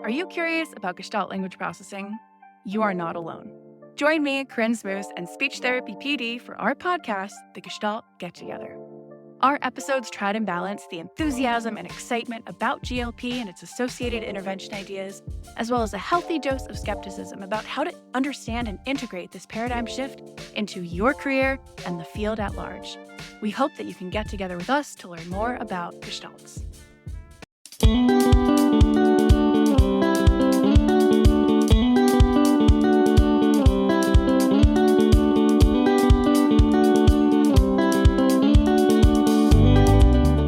Are you curious about Gestalt language processing? You are not alone. Join me, Corinne Smoose, and speech therapy PD for our podcast, The Gestalt Get Together. Our episodes try to balance the enthusiasm and excitement about GLP and its associated intervention ideas, as well as a healthy dose of skepticism about how to understand and integrate this paradigm shift into your career and the field at large. We hope that you can get together with us to learn more about Gestalts.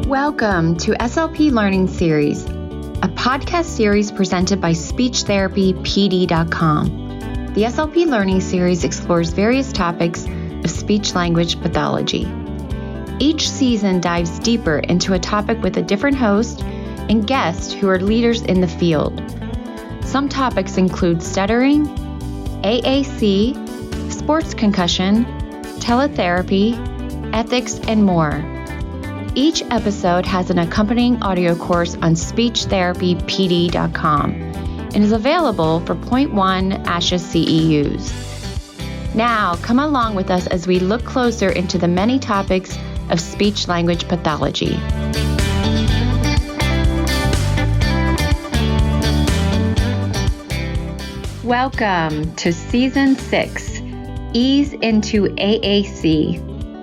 Welcome to SLP Learning Series, a podcast series presented by SpeechTherapyPD.com. The SLP Learning Series explores various topics of speech-language pathology. Each season dives deeper into a topic with a different host and guests who are leaders in the field. Some topics include stuttering, AAC, sports concussion, teletherapy, ethics, and more. Each episode has an accompanying audio course on SpeechTherapyPD.com and is available for 0.1 AAC CEUs. Now, come along with us as we look closer into the many topics of speech-language pathology. Welcome to Season 6, Ease into AAC.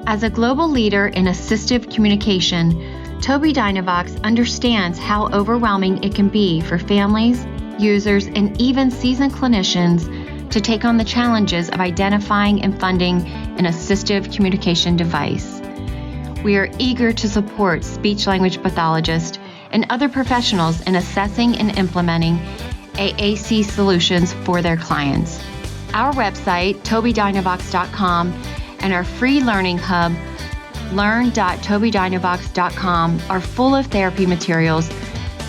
As a global leader in assistive communication, Tobii Dynavox understands how overwhelming it can be for families, users, and even seasoned clinicians to take on the challenges of identifying and funding an assistive communication device. We are eager to support speech-language pathologists and other professionals in assessing and implementing AAC solutions for their clients. Our website, TobiiDynavox.com, and our free learning hub, learn.tobiidynavox.com, are full of therapy materials,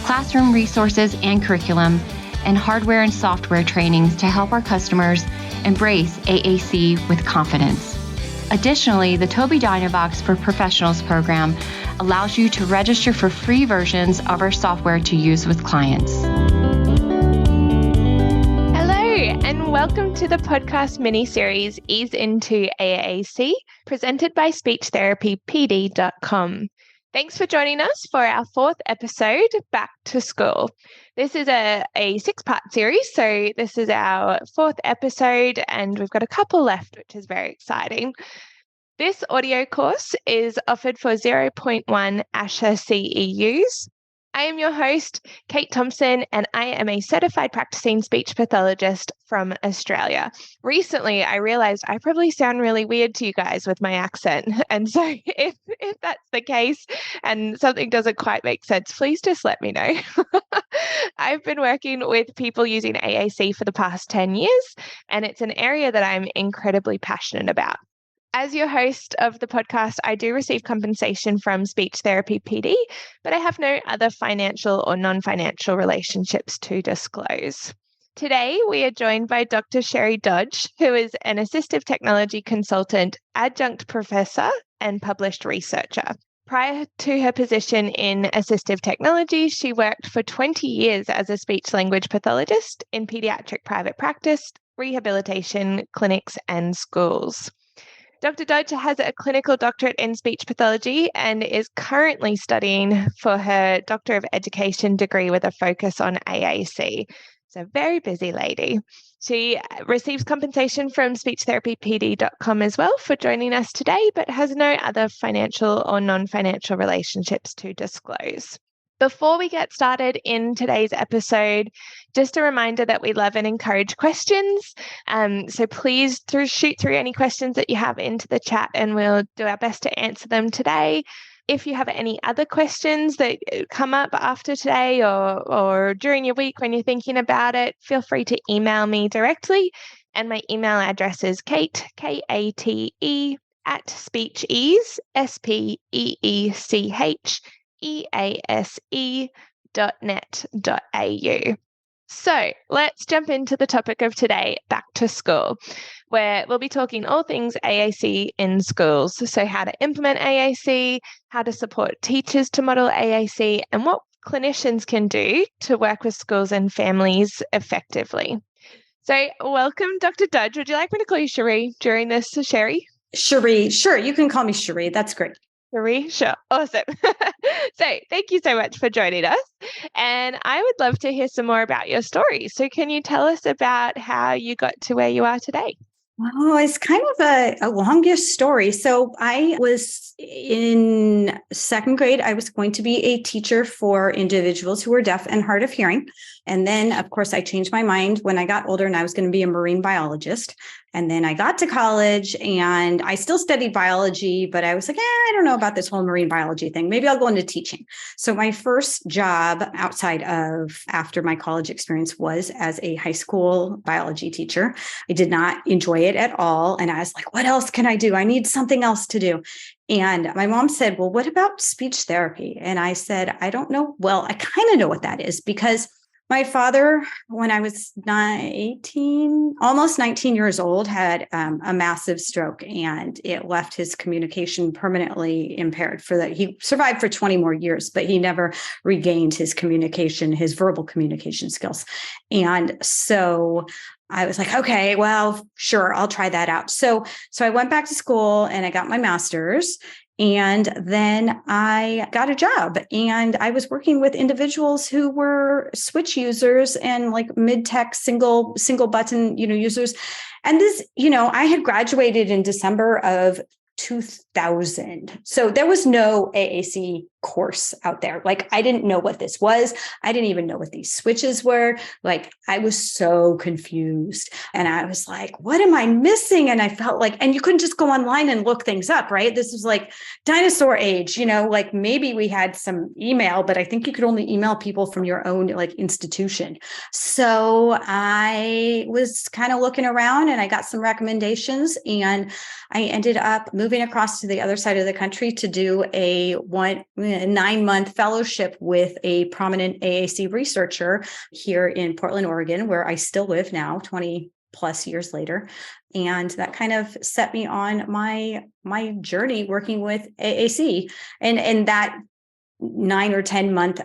classroom resources and curriculum, and hardware and software trainings to help our customers embrace AAC with confidence. Additionally, the Tobii Dynavox for Professionals program allows you to register for free versions of our software to use with clients. And welcome to the podcast mini-series Ease into AAC, presented by SpeechTherapyPD.com. Thanks for joining us for our fourth episode, Back to School. This is a six-part series, so this is our fourth episode, and we've got a couple left, which is very exciting. This audio course is offered for 0.1 AAC CEUs. I am your host, Kate Thomson, and I am a certified practicing speech pathologist from Australia. Recently, I realized I probably sound really weird to you guys with my accent. And so if that's the case and something doesn't quite make sense, please just let me know. I've been working with people using AAC for the past 10 years, and it's an area that I'm incredibly passionate about. As your host of the podcast, I do receive compensation from Speech Therapy PD, but I have no other financial or non-financial relationships to disclose. Today, we are joined by Dr. Cheri Dodge, who is an assistive technology consultant, adjunct professor, and published researcher. Prior to her position in assistive technology, she worked for 20 years as a speech-language pathologist in pediatric private practice, rehabilitation clinics, and schools. Dr. Dodge has a clinical doctorate in speech pathology and is currently studying for her Doctor of Education degree with a focus on AAC. So very busy lady. She receives compensation from SpeechTherapyPD.com as well for joining us today, but has no other financial or non-financial relationships to disclose. Before we get started in today's episode, just a reminder that we love and encourage questions. So please shoot through any questions that you have into the chat and we'll do our best to answer them today. If you have any other questions that come up after today or during your week when you're thinking about it, feel free to email me directly. And my email address is Kate, K-A-T-E, @SpeechEase, SpeechEase.net.au. So let's jump into the topic of today, back to school, where we'll be talking all things AAC in schools. So how to implement AAC, how to support teachers to model AAC, and what clinicians can do to work with schools and families effectively. So welcome, Dr. Dodge. Would you like me to call you Cheri during this, Cheri? Cheri, sure. You can call me Cheri. That's great. Cheri, sure. Awesome. So thank you so much for joining us. And I would love to hear some more about your story. So can you tell us about how you got to where you are today? Oh, it's kind of a longish story. So I was in second grade. I was going to be a teacher for individuals who were deaf and hard of hearing. And then, of course, I changed my mind when I got older and I was going to be a marine biologist. And then I got to college and I still studied biology, but I was like, I don't know about this whole marine biology thing. Maybe I'll go into teaching. So my first job outside of after my college experience was as a high school biology teacher. I did not enjoy it at all. And I was like, what else can I do? I need something else to do. And my mom said, well, what about speech therapy? And I said, I don't know. Well, I kind of know what that is because my father, when I was almost 19 years old, had a massive stroke and it left his communication permanently impaired he survived for 20 more years, but he never regained his verbal communication skills. And so I was like, okay, well, sure, I'll try that out. So I went back to school and I got my master's. And then I got a job and I was working with individuals who were switch users and like mid-tech single button, users. And this, I had graduated in December of 2000. So there was no AAC course out there. Like, I didn't know what this was. I didn't even know what these switches were. Like, I was so confused. And I was like, what am I missing? And I felt like, and you couldn't just go online and look things up, right? This was like dinosaur age, like maybe we had some email, but I think you could only email people from your own like institution. So I was kind of looking around and I got some recommendations and I ended up moving across to the other side of the country to do a 9-month fellowship with a prominent AAC researcher here in Portland, Oregon, where I still live now, 20 plus years later. And that kind of set me on my journey working with AAC. And that 9 or 10 month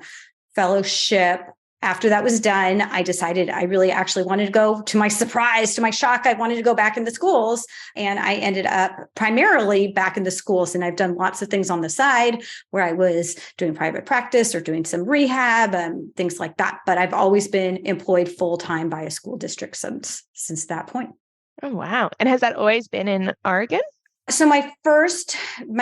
fellowship, after that was done, I decided I really actually wanted to go, to my surprise, to my shock, I wanted to go back in the schools. And I ended up primarily back in the schools. And I've done lots of things on the side where I was doing private practice or doing some rehab and things like that. But I've always been employed full-time by a school district since that point. Oh, wow. And has that always been in Oregon? So my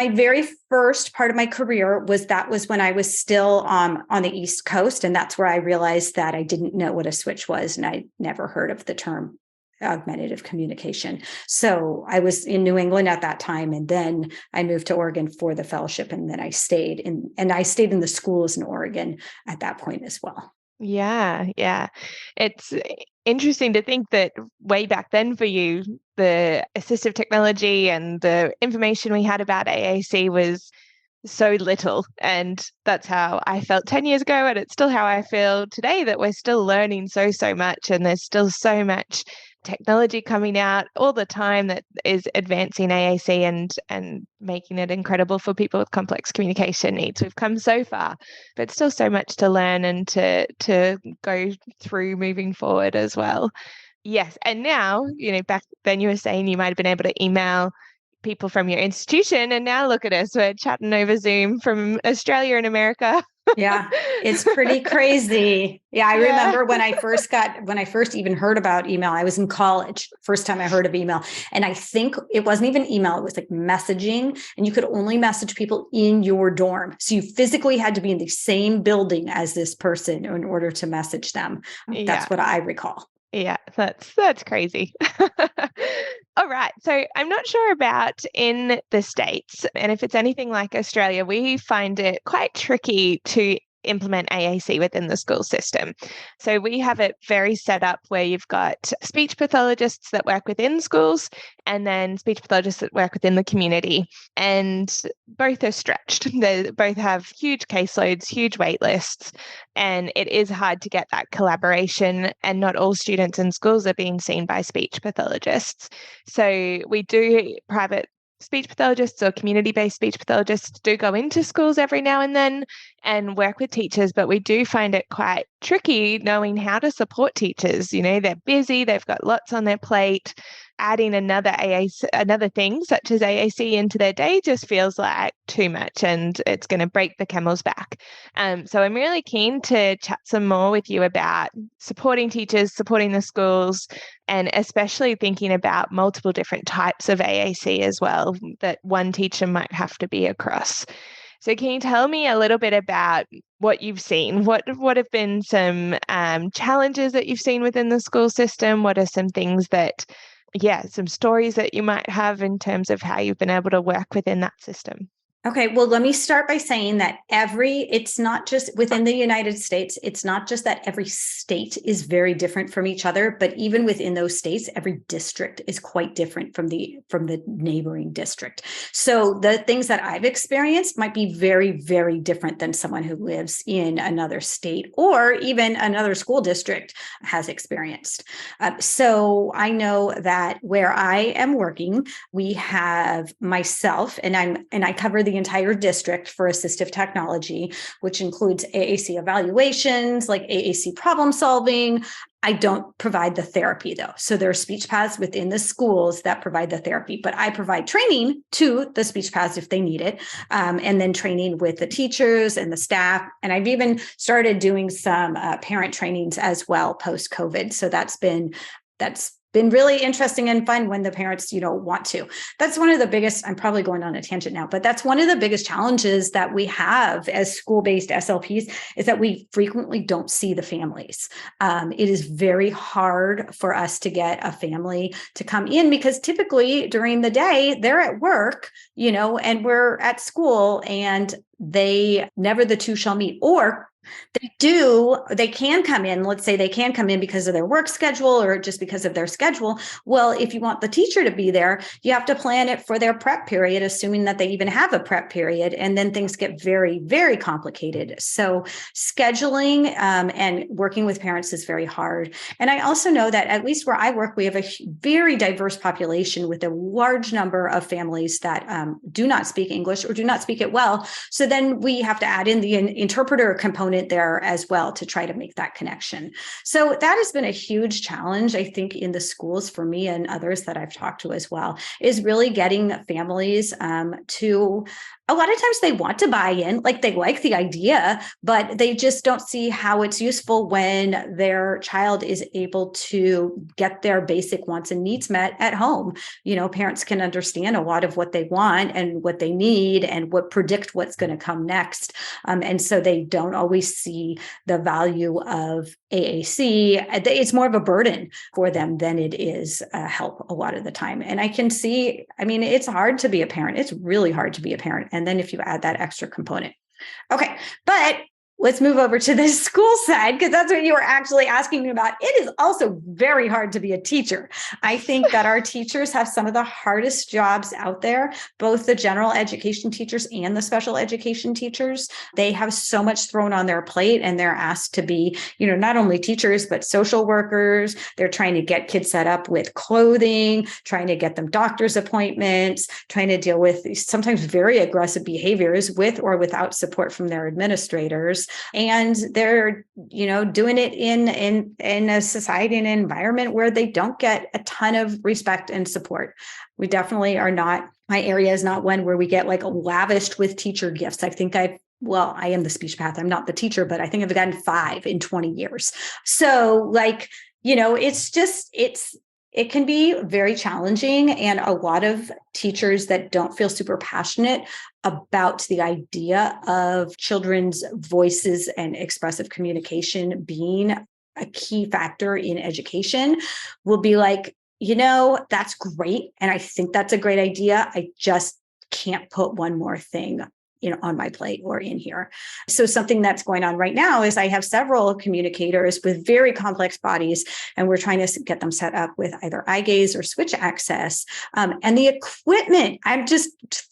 very first part of my career was when I was still on the East Coast. And that's where I realized that I didn't know what a switch was. And I never heard of the term augmentative communication. So I was in New England at that time. And then I moved to Oregon for the fellowship. And then I stayed in the schools in Oregon at that point as well. Yeah. It's interesting to think that way back then for you, the assistive technology and the information we had about AAC was so little. And that's how I felt 10 years ago. And it's still how I feel today, that we're still learning so much. And there's still so much technology coming out all the time that is advancing AAC and making it incredible for people with complex communication needs. We've come so far, but still so much to learn and to go through moving forward as well. Yes. And now, back then you were saying you might have been able to email people from your institution, and now look at us, we're chatting over Zoom from Australia and America. Yeah, it's pretty crazy. Yeah, I remember when I first even heard about email, I was in college, first time I heard of email. And I think it wasn't even email, it was like messaging, and you could only message people in your dorm. So you physically had to be in the same building as this person in order to message them. That's what I recall. Yeah, that's crazy. All right. So I'm not sure about in the States, and if it's anything like Australia, we find it quite tricky to implement AAC within the school system. So we have it very set up where you've got speech pathologists that work within schools and then speech pathologists that work within the community. And both are stretched. They both have huge caseloads, huge wait lists, and it is hard to get that collaboration, and not all students in schools are being seen by speech pathologists. So we do private speech pathologists or community-based speech pathologists do go into schools every now and then and work with teachers, but we do find it quite tricky knowing how to support teachers. They're busy, they've got lots on their plate. Adding another thing such as AAC into their day just feels like too much, and it's going to break the camel's back. So I'm really keen to chat some more with you about supporting teachers, supporting the schools, and especially thinking about multiple different types of AAC as well that one teacher might have to be across. So can you tell me a little bit about what you've seen? What have been some challenges that you've seen within the school system? What are some things some stories that you might have in terms of how you've been able to work within that system? Okay, well, let me start by saying that it's not just within the United States, it's not just that every state is very different from each other, but even within those states, every district is quite different from the neighboring district. So the things that I've experienced might be very, very different than someone who lives in another state or even another school district has experienced. So I know that where I am working, we have myself, and I cover the entire district for assistive technology, which includes AAC evaluations, like AAC problem solving. I don't provide the therapy though. So there are speech paths within the schools that provide the therapy, but I provide training to the speech paths if they need it. And then training with the teachers and the staff. And I've even started doing some parent trainings as well post-COVID. So that's been really interesting and fun when the parents, want to. That's one of the biggest, I'm probably going on a tangent now, but that's one of the biggest challenges that we have as school-based SLPs is that we frequently don't see the families. It is very hard for us to get a family to come in because typically during the day they're at work, and we're at school and never the two shall meet. Or they can come in. Let's say they can come in because of their work schedule or just because of their schedule. Well, if you want the teacher to be there, you have to plan it for their prep period, assuming that they even have a prep period. And then things get very, very complicated. So scheduling and working with parents is very hard. And I also know that at least where I work, we have a very diverse population with a large number of families that do not speak English or do not speak it well. So then we have to add in the interpreter component there as well to try to make that connection. So that has been a huge challenge, I think, in the schools for me and others that I've talked to as well, is really getting families to, a lot of times they want to buy in, like they like the idea, but they just don't see how it's useful when their child is able to get their basic wants and needs met at home. Parents can understand a lot of what they want and what they need and predict what's going to come next. And so they don't always see the value of AAC. It's more of a burden for them than it is help a lot of the time. And I can see, it's hard to be a parent. It's really hard to be a parent. And then if you add that extra component. Okay, but let's move over to the school side, because that's what you were actually asking me about. It is also very hard to be a teacher. I think that our teachers have some of the hardest jobs out there, both the general education teachers and the special education teachers. They have so much thrown on their plate, and they're asked to be, not only teachers, but social workers. They're trying to get kids set up with clothing, trying to get them doctor's appointments, trying to deal with sometimes very aggressive behaviors with or without support from their administrators. And they're, doing it in a society and an environment where they don't get a ton of respect and support. We definitely are not, my area is not one where we get lavished with teacher gifts. I think I am the speech path. I'm not the teacher, but I think I've gotten 5 in 20 years. So it can be very challenging, and a lot of teachers that don't feel super passionate about the idea of children's voices and expressive communication being a key factor in education will be like, that's great. And I think that's a great idea. I just can't put one more thing on my plate or in here. So something that's going on right now is I have several communicators with very complex bodies, and we're trying to get them set up with either eye gaze or switch access. And the equipment, I'm just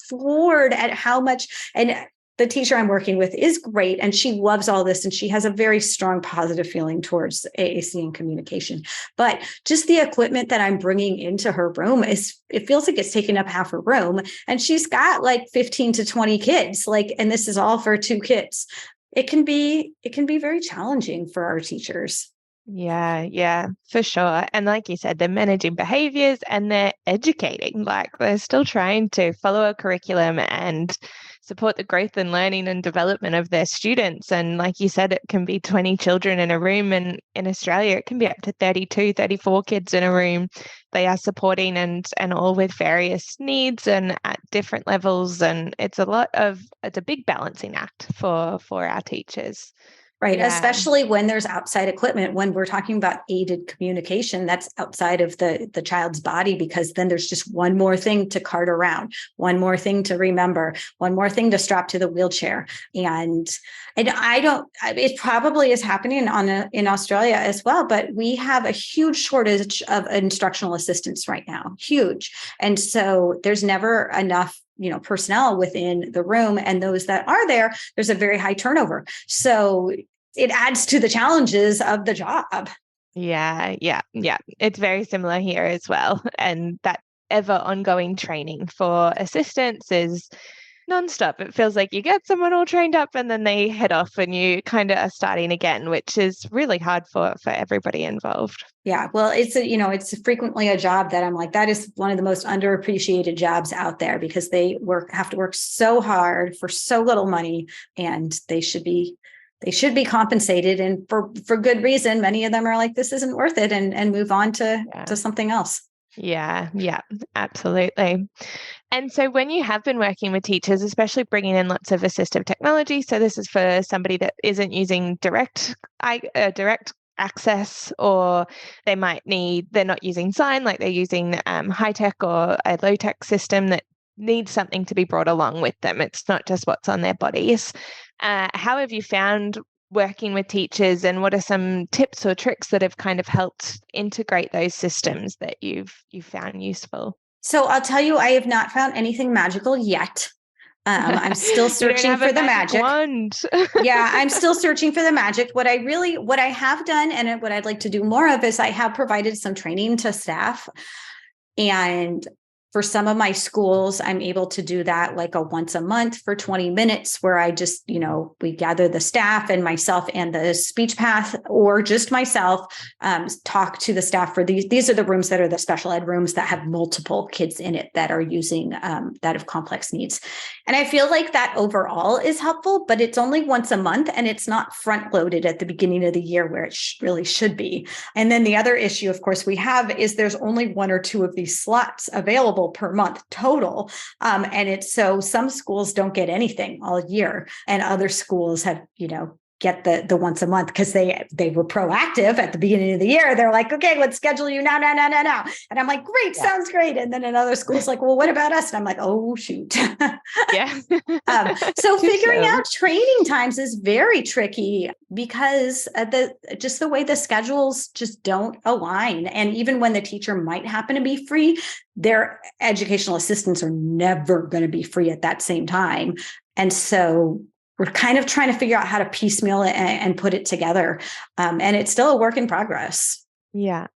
floored at how much, and the teacher I'm working with is great, and she loves all this, and she has a very strong positive feeling towards AAC and communication. But just the equipment that I'm bringing into her room it feels like it's taking up half her room, and she's got 15 to 20 kids, and this is all for 2 kids. it can be very challenging for our teachers. Yeah, for sure. And like you said, they're managing behaviors and they're educating. Like they're still trying to follow a curriculum and support the growth and learning and development of their students. And like you said, it can be 20 children in a room. And in Australia, it can be up to 32, 34 kids in a room. They are supporting and all with various needs and at different levels. And it's a big balancing act for our teachers. Right. Yeah. Especially when there's outside equipment, when we're talking about aided communication, that's outside of the child's body, because then there's just one more thing to cart around, one more thing to remember, one more thing to strap to the wheelchair. And it probably is happening in Australia as well, but we have a huge shortage of instructional assistants right now, huge. And so there's never enough personnel within the room, and those that are there, there's a very high turnover. So it adds to the challenges of the job. Yeah. It's very similar here as well. And that ever ongoing training for assistants is nonstop. It feels like you get someone all trained up and then they head off and you kind of are starting again, which is really hard for everybody involved. Yeah, well, it's frequently a job that I'm like, that is one of the most underappreciated jobs out there, because they have to work so hard for so little money, and they should be compensated, and for good reason. Many of them are like, this isn't worth it, and move on to something else. Yeah, absolutely. And so when you have been working with teachers, especially bringing in lots of assistive technology, so this is for somebody that isn't using direct access, or they're not using sign, like they're using high tech or a low tech system that needs something to be brought along with them. It's not just what's on their bodies. How have you found working with teachers, and what are some tips or tricks that have kind of helped integrate those systems that you've found useful? So I'll tell you, I have not found anything magical yet. I'm still searching for the magic wand. Yeah, I'm still searching for the magic. What I have done, and what I'd like to do more of, is I have provided some training to staff. And for some of my schools, I'm able to do that like a once a month for 20 minutes, where I just, we gather the staff and myself and the speech path, or just myself, talk to the staff for these are the rooms that are the special ed rooms that have multiple kids in it that are using, that have complex needs. And I feel like that overall is helpful, but it's only once a month, and it's not front loaded at the beginning of the year where it really should be. And then the other issue, of course, we have is there's only one or two of these slots available per month total. And it's so some schools don't get anything all year, and other schools have, get the once a month, because they were proactive at the beginning of the year. They're like, okay, let's schedule you now. And I'm like, great, sounds great. And then another school's like, well, what about us? And I'm like, oh, shoot. Yeah. So figuring out training times is very tricky, because the way the schedules just don't align. And even when the teacher might happen to be free, their educational assistants are never going to be free at that same time. And so we're kind of trying to figure out how to piecemeal it and put it together. And it's still a work in progress. Yeah.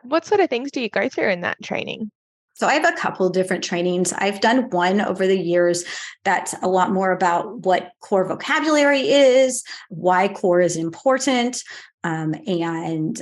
What sort of things do you go through in that training? So I have a couple of different trainings. I've done one over the years that's a lot more about what core vocabulary is, why core is important, and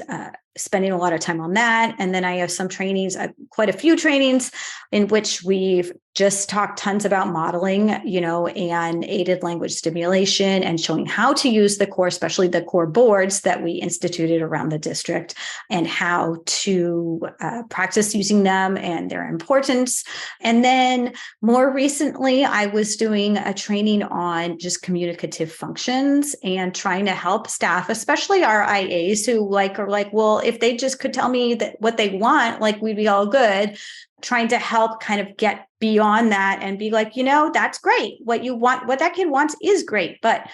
spending a lot of time on that. And then I have some trainings, quite a few trainings, in which we've just talked tons about modeling, and aided language stimulation, and showing how to use the core, especially the core boards that we instituted around the district, and how to practice using them and their importance. And then more recently, I was doing a training on just communicative functions, and trying to help staff, especially our IAs, who are like, well, if they just could tell me that what they want, like, we'd be all good. Trying to help kind of get beyond that and be like, that's great. What you want, what that kid wants is great, but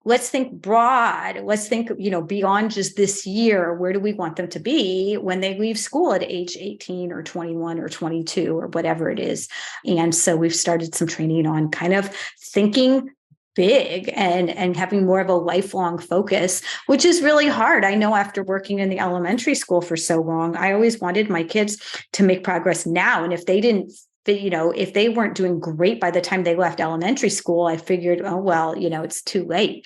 let's think broad. Let's think, beyond just this year. Where do we want them to be when they leave school at age 18 or 21 or 22 or whatever it is? And so we've started some training on kind of thinking big and having more of a lifelong focus, which is really hard. I know, after working in the elementary school for so long, I always wanted my kids to make progress now. And if they didn't, if they weren't doing great by the time they left elementary school, I figured, oh, well, it's too late.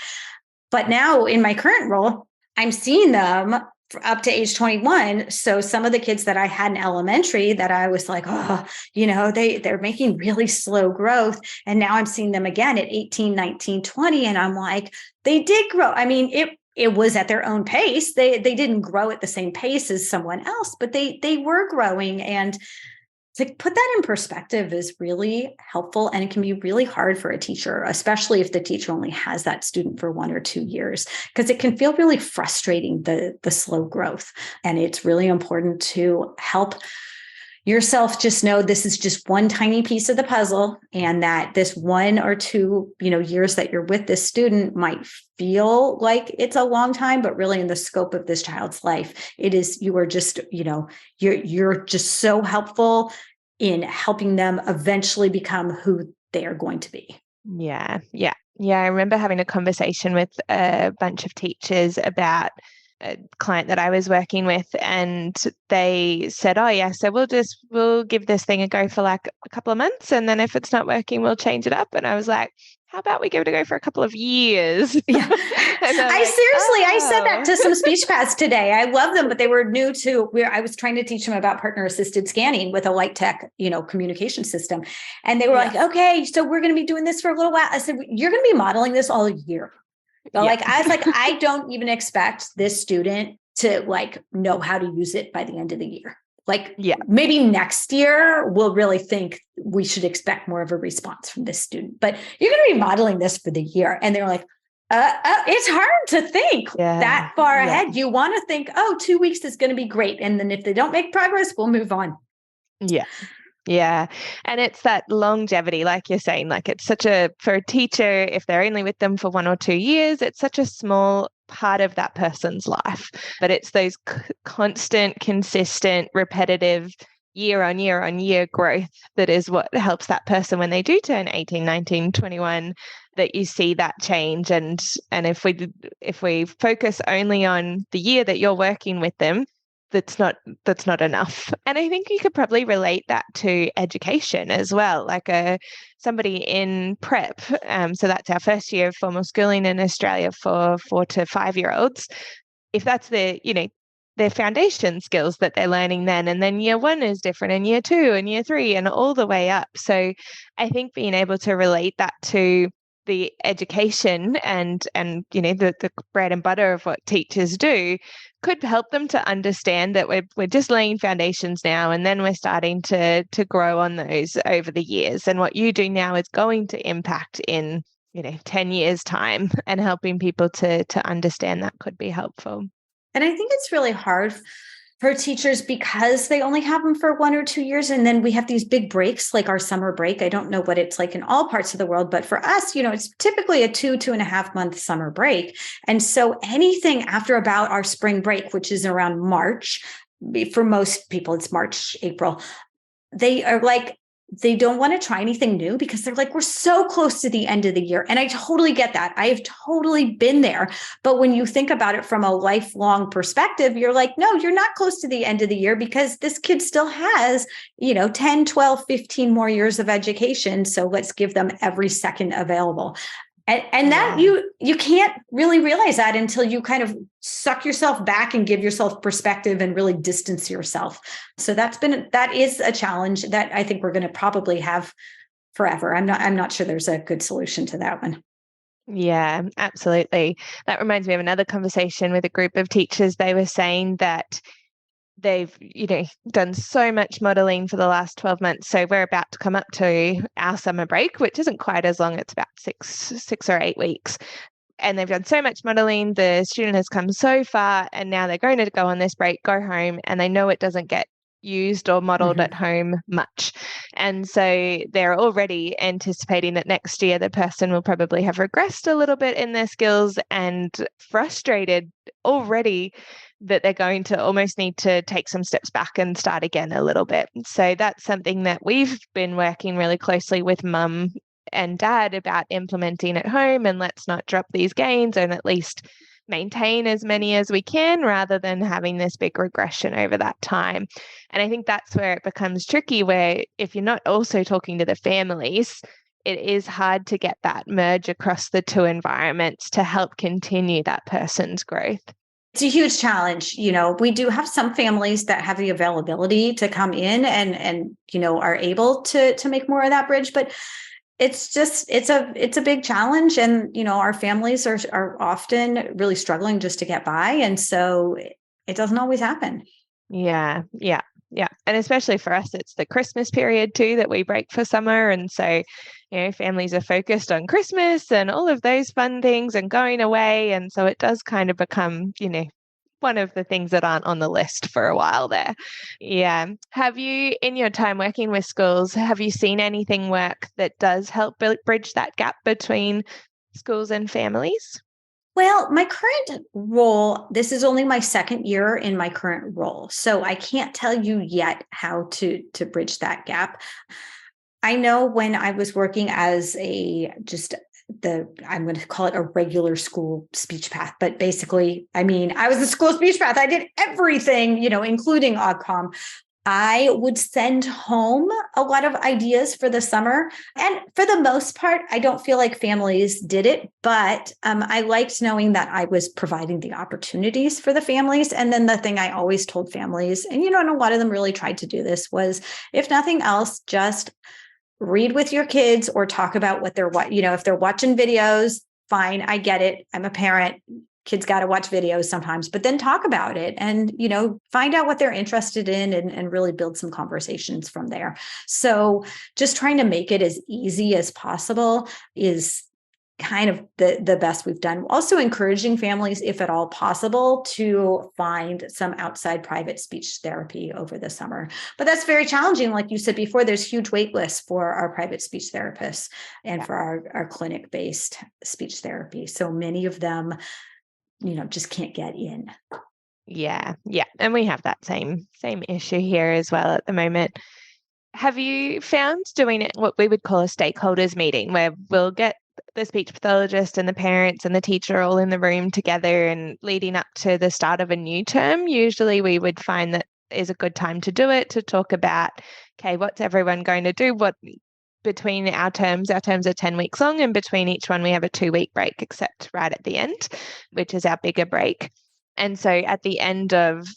But now in my current role, I'm seeing them up to age 21. So some of the kids that I had in elementary that I was like, oh, they're making really slow growth. And now I'm seeing them again at 18, 19, 20. And I'm like, they did grow. I mean, it was at their own pace. They didn't grow at the same pace as someone else, but they were growing. And to put that in perspective is really helpful. And it can be really hard for a teacher, especially if the teacher only has that student for 1 or 2 years, because it can feel really frustrating, the slow growth. And it's really important to help yourself just know this is just one tiny piece of the puzzle, and that this 1 or 2, years that you're with this student might feel like it's a long time, but really in the scope of this child's life, you are just, you're just so helpful in helping them eventually become who they are going to be. Yeah. I remember having a conversation with a bunch of teachers about a client that I was working with, and they said, oh yeah, so we'll give this thing a go for like a couple of months, and then if it's not working, we'll change it up. And I was like, how about we give it a go for a couple of years? Yeah. I said that to some speech paths today. I love them, but they were new to where I was trying to teach them about partner assisted scanning with a light tech, communication system. And they were like, okay, so we're going to be doing this for a little while. I said, you're going to be modeling this all year. So I was like, I don't even expect this student to know how to use it by the end of the year. Maybe next year we'll really think we should expect more of a response from this student, but you're going to be modeling this for the year. And they're like, it's hard to think that far ahead. You want to think, 2 weeks is going to be great. And then if they don't make progress, we'll move on. Yeah. And it's that longevity, like you're saying, it's for a teacher, if they're only with them for 1 or 2 years, it's such a small part of that person's life. But it's those constant, consistent, repetitive year on year on year growth that is what helps that person when they do turn 18, 19, 21, that you see that change. And if we focus only on the year that you're working with them, that's not enough. And I think you could probably relate that to education as well. Somebody in prep, so that's our first year of formal schooling in Australia for 4 to 5 year olds. If that's their foundation skills that they're learning then, and then year 1 is different, and year 2 and year 3 and all the way up. So I think being able to relate that to the education and the bread and butter of what teachers do could help them to understand that we're just laying foundations now, and then we're starting to grow on those over the years. And what you do now is going to impact in 10 years time, and helping people to understand that could be helpful. And I think it's really hard for teachers because they only have them for 1 or 2 years. And then we have these big breaks, like our summer break. I don't know what it's like in all parts of the world, but for us, it's typically a 2.5 month summer break. And so anything after about our spring break, which is around March, for most people, it's March, April, they are they don't want to try anything new because they're like, we're so close to the end of the year. And I totally get that. I have totally been there. But when you think about it from a lifelong perspective, you're like, no, you're not close to the end of the year because this kid still has, 10, 12, 15 more years of education. So let's give them every second available. And that you can't really realize that until you kind of suck yourself back and give yourself perspective and really distance yourself. So that is a challenge that I think we're going to probably have forever. I'm not sure there's a good solution to that one. Yeah, absolutely. That reminds me of another conversation with a group of teachers. They were saying that they've, done so much modeling for the last 12 months. So we're about to come up to our summer break, which isn't quite as long. It's about six or 8 weeks. And they've done so much modeling. The student has come so far, and now they're going to go on this break, go home, and they know it doesn't get used or modeled at home much. And so they're already anticipating that next year the person will probably have regressed a little bit in their skills, and frustrated already that they're going to almost need to take some steps back and start again a little bit. So that's something that we've been working really closely with mum and dad about implementing at home, and let's not drop these gains and at least maintain as many as we can rather than having this big regression over that time. And I think that's where it becomes tricky, where if you're not also talking to the families, it is hard to get that merge across the two environments to help continue that person's growth. It's a huge challenge. We do have some families that have the availability to come in and are able to make more of that bridge, but it's a big challenge. And, our families are often really struggling just to get by. And so it doesn't always happen. Yeah. And especially for us, it's the Christmas period too that we break for summer. And so, families are focused on Christmas and all of those fun things and going away. And so it does kind of become, one of the things that aren't on the list for a while there. Yeah. Have you, in your time working with schools, have you seen anything work that does help bridge that gap between schools and families? Well, my current role, this is only my second year in my current role. So I can't tell you yet how to bridge that gap. I know when I was working as I'm going to call it a regular school speech path, but basically, I was the school speech path. I did everything, including AAC. I would send home a lot of ideas for the summer. And for the most part, I don't feel like families did it, but I liked knowing that I was providing the opportunities for the families. And then the thing I always told families, and and a lot of them really tried to do this, was if nothing else, just read with your kids or talk about what they're if they're watching videos, fine, I get it. I'm a parent. Kids got to watch videos sometimes, but then talk about it and, find out what they're interested in and really build some conversations from there. So just trying to make it as easy as possible is kind of the best we've done. Also encouraging families, if at all possible, to find some outside private speech therapy over the summer. But that's very challenging. Like you said before, there's huge wait lists for our private speech therapists and for our clinic-based speech therapy. So many of them just can't get in. Yeah. And we have that same issue here as well at the moment. Have you found doing it what we would call a stakeholders meeting, where we'll get the speech pathologist and the parents and the teacher all in the room together, and leading up to the start of a new term, usually we would find that is a good time to do it, to talk about, okay, what's everyone going to do? What between our terms are 10 weeks long, and between each one we have a 2-week break, except right at the end, which is our bigger break. And so at the end of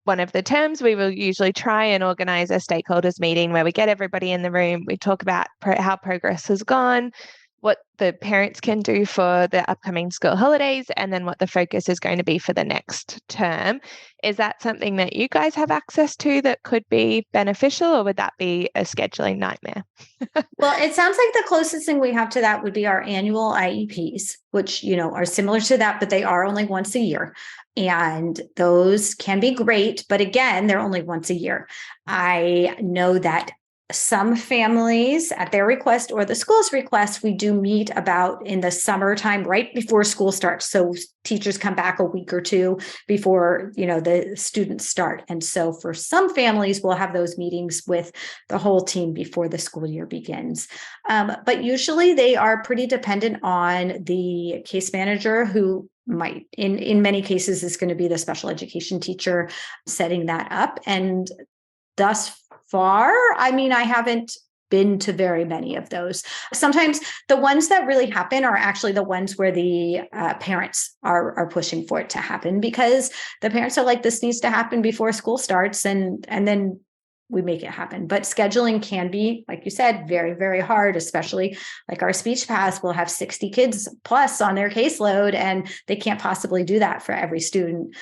one of the terms, we will usually try and organize a stakeholders meeting where we get everybody in the room. We talk about how progress has gone, what the parents can do for the upcoming school holidays, and then what the focus is going to be for the next term. Is that something that you guys have access to that could be beneficial, or would that be a scheduling nightmare? Well, it sounds like the closest thing we have to that would be our annual IEPs, which, are similar to that, but they are only once a year. And those can be great, but again, they're only once a year. I know that some families, at their request or the school's request, we do meet about in the summertime, right before school starts. So teachers come back a week or two before, the students start. And so for some families, we'll have those meetings with the whole team before the school year begins. But usually they are pretty dependent on the case manager, who might, in many cases, is going to be the special education teacher setting that up. And thus far, I haven't been to very many of those. Sometimes the ones that really happen are actually the ones where the parents are pushing for it to happen, because the parents are like, this needs to happen before school starts, and then we make it happen. But scheduling can be, like you said, very, very hard, especially like our speech paths will have 60 kids plus on their caseload, and they can't possibly do that for every student.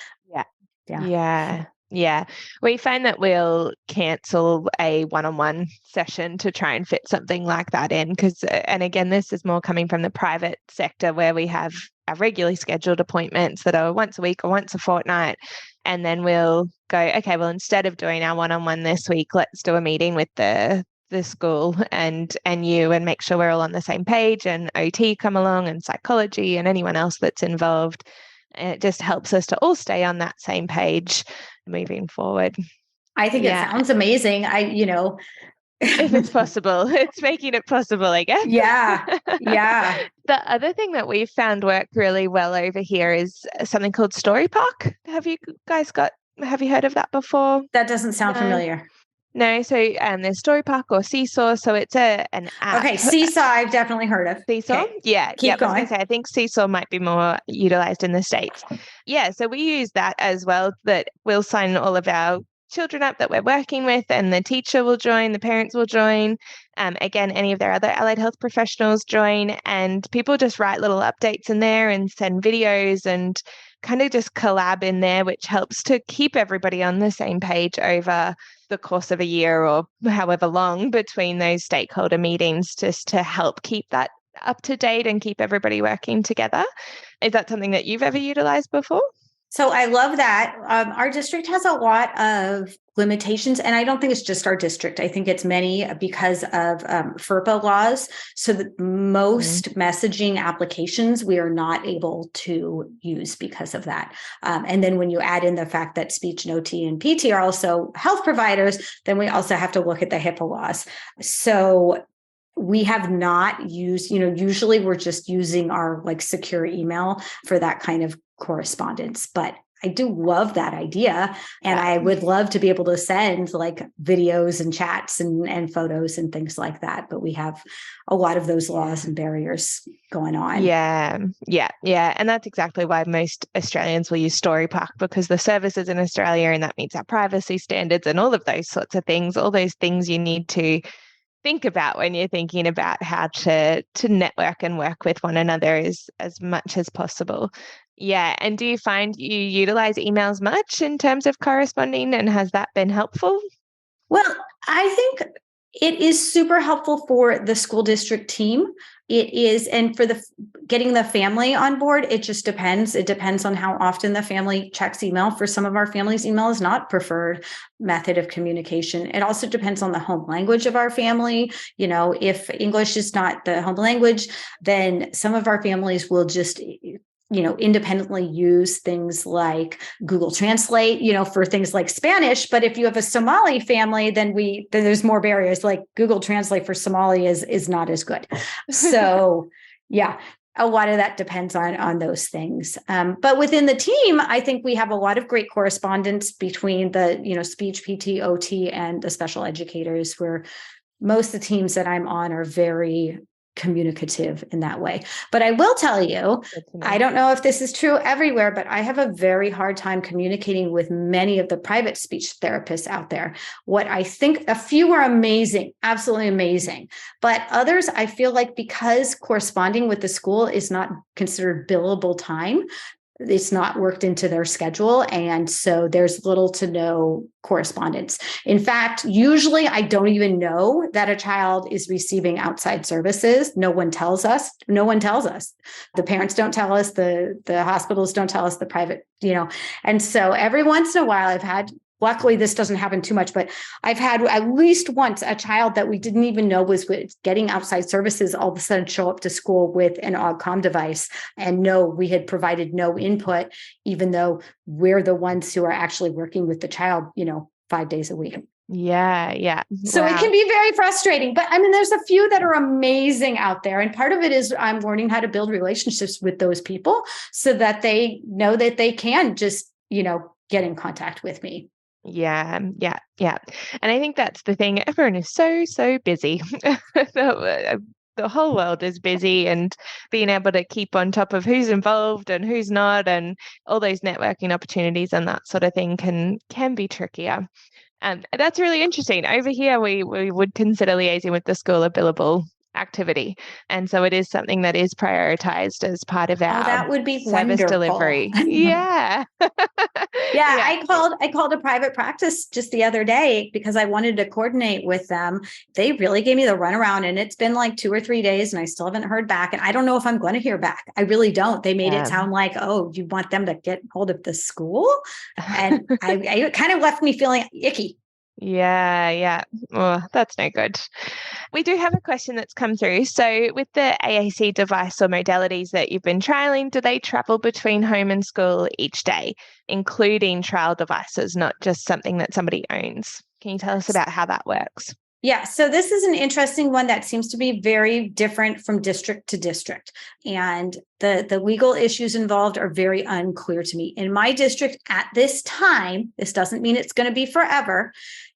Yeah. We find that we'll cancel a one-on-one session to try and fit something like that in, because, and again, this is more coming from the private sector, where we have our regularly scheduled appointments that are once a week or once a fortnight. And then we'll go, okay, well, instead of doing our one-on-one this week, let's do a meeting with the school and you, and make sure we're all on the same page, and OT come along, and psychology, and anyone else that's involved. And it just helps us to all stay on that same page moving forward. I think it sounds amazing. If it's possible, it's making it possible, I guess. Yeah. The other thing that we've found work really well over here is something called Story Park. Have you heard of that before? That doesn't sound familiar. No, so there's StoryPark or Seesaw, so it's an app. Okay, Seesaw I've definitely heard of. Seesaw? Okay. Yeah. Keep I was going going. to say, I think Seesaw might be more utilized in the States. Yeah, so we use that as well, that we'll sign all of our children up that we're working with, and the teacher will join, the parents will join. Again, any of their other allied health professionals join, and people just write little updates in there and send videos and kind of just collab in there, which helps to keep everybody on the same page over the course of a year or however long between those stakeholder meetings, just to help keep that up to date and keep everybody working together. Is that something that you've ever utilized before? So I love that. Our district has a lot of limitations, and I don't think it's just our district. I think it's many because of FERPA laws. So that most messaging applications we are not able to use because of that. And then when you add in the fact that speech and OT and PT are also health providers, then we also have to look at the HIPAA laws. So we have not used, usually we're just using our like secure email for that kind of correspondence, but I do love that idea. And I would love to be able to send like videos and chats and photos and things like that. But we have a lot of those laws and barriers going on. Yeah. And that's exactly why most Australians will use StoryPark, because the service is in Australia and that meets our privacy standards and all of those sorts of things, all those things you need to think about when you're thinking about how to network and work with one another as much as possible. Yeah. And do you find you utilize emails much in terms of corresponding, and has that been helpful? Well, I think it is super helpful for the school district team. It is, and for getting the family on board, it just depends. It depends on how often the family checks email. For some of our families, email is not preferred method of communication. It also depends on the home language of our family. If English is not the home language, then some of our families will just independently use things like Google Translate, for things like Spanish. But if you have a Somali family, then there's more barriers. Like Google Translate for Somali is not as good. So yeah, a lot of that depends on those things. But within the team, I think we have a lot of great correspondence between the, speech, PT, OT, and the special educators, where most of the teams that I'm on are very communicative in that way. But I will tell you, I don't know if this is true everywhere, but I have a very hard time communicating with many of the private speech therapists out there. What I think, a few are amazing, absolutely amazing, but others, I feel like because corresponding with the school is not considered billable time, it's not worked into their schedule. And so there's little to no correspondence. In fact, usually I don't even know that a child is receiving outside services. No one tells us. The parents don't tell us, the hospitals don't tell us, the private, And so every once in a while luckily, this doesn't happen too much, but I've had at least once a child that we didn't even know was getting outside services all of a sudden show up to school with an AAC device. And no, we had provided no input, even though we're the ones who are actually working with the child, 5 days a week. Yeah. So It can be very frustrating, but there's a few that are amazing out there. And part of it is I'm learning how to build relationships with those people so that they know that they can just, get in contact with me. Yeah. And I think that's the thing. Everyone is so busy. The whole world is busy, and being able to keep on top of who's involved and who's not, and all those networking opportunities and that sort of thing can be trickier. And that's really interesting. Over here, we would consider liaising with the school a billable activity. And so it is something that is prioritized as part of our that would be service wonderful. delivery. Yeah. I called a private practice just the other day because I wanted to coordinate with them. They really gave me the runaround, and it's been like 2 or 3 days and I still haven't heard back. And I don't know if I'm going to hear back. I really don't. They made it sound like, oh, you want them to get hold of the school? And I kind of left me feeling icky. Yeah. Well, that's no good. We do have a question that's come through. So with the AAC device or modalities that you've been trialing, do they travel between home and school each day, including trial devices, not just something that somebody owns? Can you tell us about how that works? Yeah, so this is an interesting one that seems to be very different from district to district. And the legal issues involved are very unclear to me. In my district at this time, this doesn't mean it's going to be forever,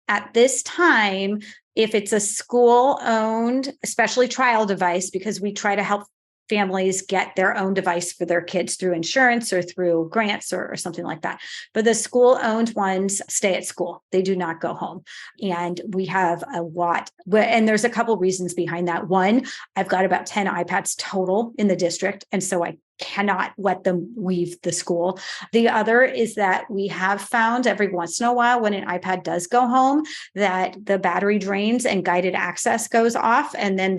at this time, if it's a school-owned, especially trial device, because we try to help families get their own device for their kids through insurance or through grants or something like that. But the school-owned ones stay at school. They do not go home. And we have a lot, and there's a couple reasons behind that. One, I've got about 10 iPads total in the district. And so I cannot let them leave the school. The other is that we have found every once in a while when an iPad does go home that the battery drains and guided access goes off, and then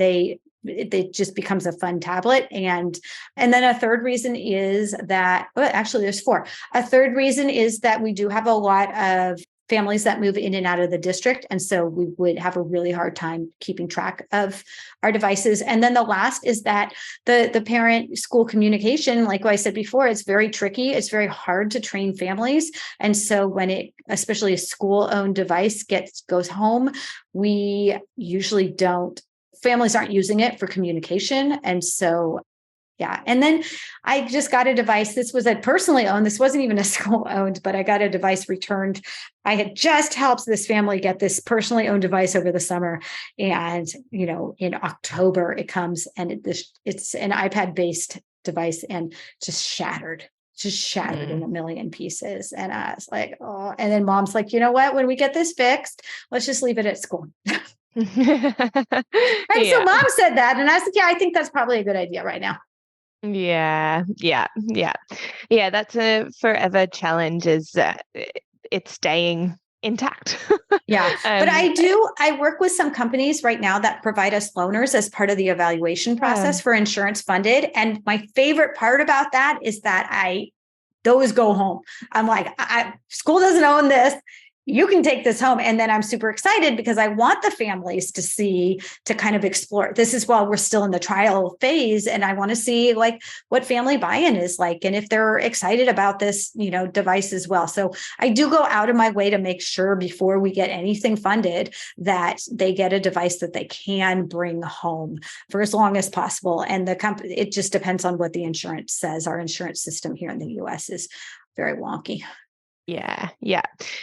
it just becomes a fun tablet. And then a third reason is that, well, actually there's four. A third reason is that we do have a lot of families that move in and out of the district. And so we would have a really hard time keeping track of our devices. And then the last is that the parent school communication, like I said before, it's very tricky. It's very hard to train families. And so when especially a school-owned device goes home, we usually families aren't using it for communication. And so, yeah. And then I just got a device. This was a personally owned. This wasn't even a school owned, but I got a device returned. I had just helped this family get this personally owned device over the summer. And, in October it comes, and it's an iPad based device, and just shattered in a million pieces. And I was like, oh, and then mom's like, you know what, when we get this fixed, let's just leave it at school. And so mom said that, and I said, yeah, I think that's probably a good idea right now. Yeah. That's a forever challenge, is it's staying intact. Yeah. But I work with some companies right now that provide us loaners as part of the evaluation process for insurance funded. And my favorite part about that is that those go home. I'm like, school doesn't own this. You can take this home. And then I'm super excited because I want the families to kind of explore. This is while we're still in the trial phase. And I want to see like what family buy-in is like, and if they're excited about this, device as well. So I do go out of my way to make sure before we get anything funded that they get a device that they can bring home for as long as possible. And it just depends on what the insurance says. Our insurance system here in the US is very wonky. Yeah.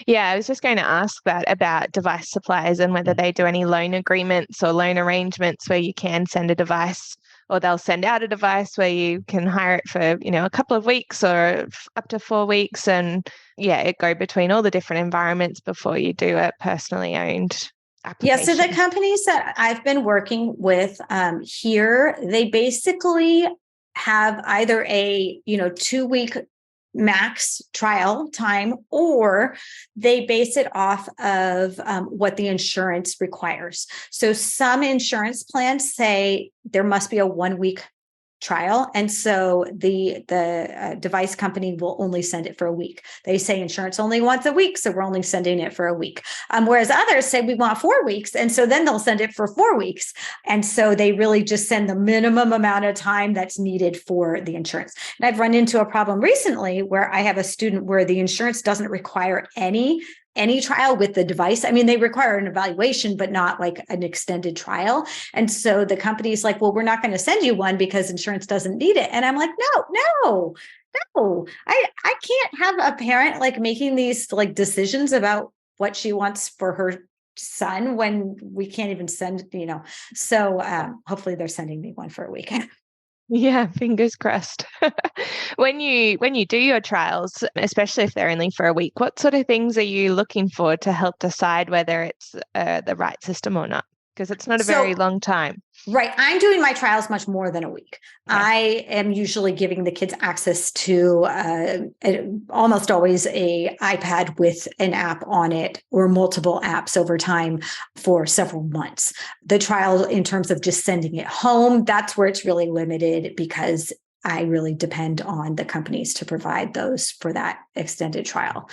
I was just going to ask that about device suppliers and whether they do any loan agreements or loan arrangements where you can send a device, or they'll send out a device where you can hire it for, a couple of weeks or up to 4 weeks, and it go between all the different environments before you do a personally owned application. Yeah. So the companies that I've been working with here, they basically have either a 2-week max trial time, or they base it off of what the insurance requires. So some insurance plans say there must be a 1-week trial. And so the device company will only send it for a week. They say insurance only wants a week, so we're only sending it for a week. Whereas others say we want 4 weeks. And so then they'll send it for 4 weeks. And so they really just send the minimum amount of time that's needed for the insurance. And I've run into a problem recently where I have a student where the insurance doesn't require any trial with the device. I mean, they require an evaluation, but not like an extended trial. And so the company's like, well, we're not going to send you one because insurance doesn't need it. And I'm like, no. I can't have a parent like making these like decisions about what she wants for her son when we can't even send, So hopefully they're sending me one for a week. Yeah, fingers crossed. When you do your trials, especially if they're only for a week, what sort of things are you looking for to help decide whether it's the right system or not? Because it's not a very long time. Right. I'm doing my trials much more than a week. Yeah. I am usually giving the kids access to almost always a iPad with an app on it or multiple apps over time for several months. The trial in terms of just sending it home, that's where it's really limited because I really depend on the companies to provide those for that extended trial.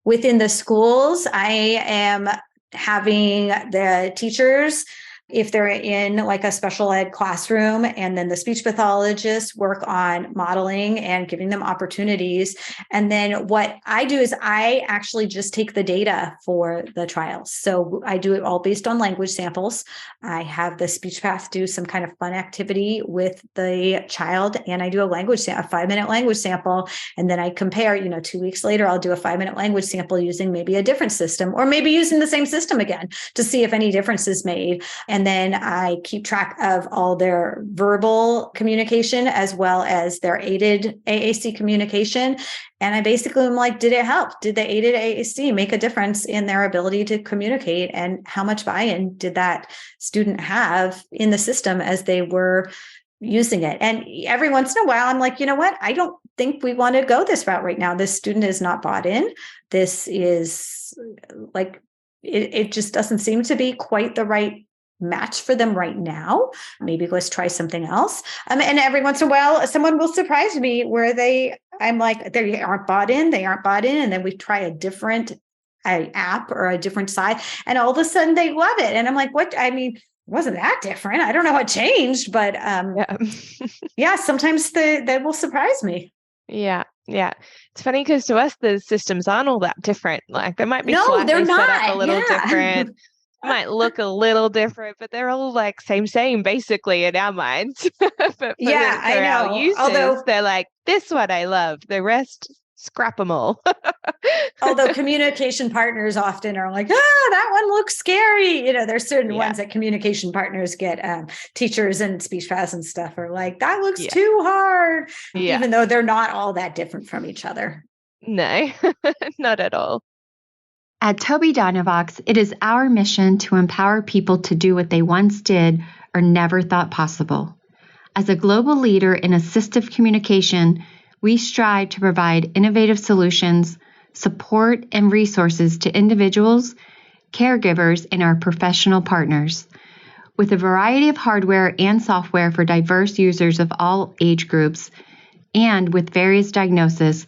Within the schools, I am having the teachers If they're in like a special ed classroom, and then the speech pathologists work on modeling and giving them opportunities. And then what I do is I actually just take the data for the trials. So I do it all based on language samples. I have the speech path do some kind of fun activity with the child, and I do a 5-minute language sample. And then I compare, 2 weeks later, I'll do a 5-minute language sample using maybe a different system, or maybe using the same system again to see if any difference is made. And then I keep track of all their verbal communication as well as their aided AAC communication. And I basically am like, did it help? Did the aided AAC make a difference in their ability to communicate? And how much buy-in did that student have in the system as they were using it? And every once in a while, I'm like, you know what? I don't think we want to go this route right now. This student is not bought in. This is like, it just doesn't seem to be quite the right match for them right now. Maybe let's try something else. And every once in a while, someone will surprise me where I'm like, they aren't bought in. And then we try a different app or a different side. And all of a sudden they love it. And I'm like, what? I mean, it wasn't that different. I don't know what changed, but yeah, sometimes they will surprise me. Yeah. It's funny because to us, the systems aren't all that different. Like they might be they're slightly not. set up a little different. Might look a little different, but they're all like same basically in our minds. But for I know. our users, they're like, this one I love. The rest, scrap them all. Although communication partners often are like, that one looks scary. There's certain ones that communication partners get, teachers and speech paths and stuff are like, that looks too hard, even though they're not all that different from each other. No, not at all. At Tobii Dynavox, it is our mission to empower people to do what they once did or never thought possible. As a global leader in assistive communication, we strive to provide innovative solutions, support, and resources to individuals, caregivers, and our professional partners. With a variety of hardware and software for diverse users of all age groups, and with various diagnoses,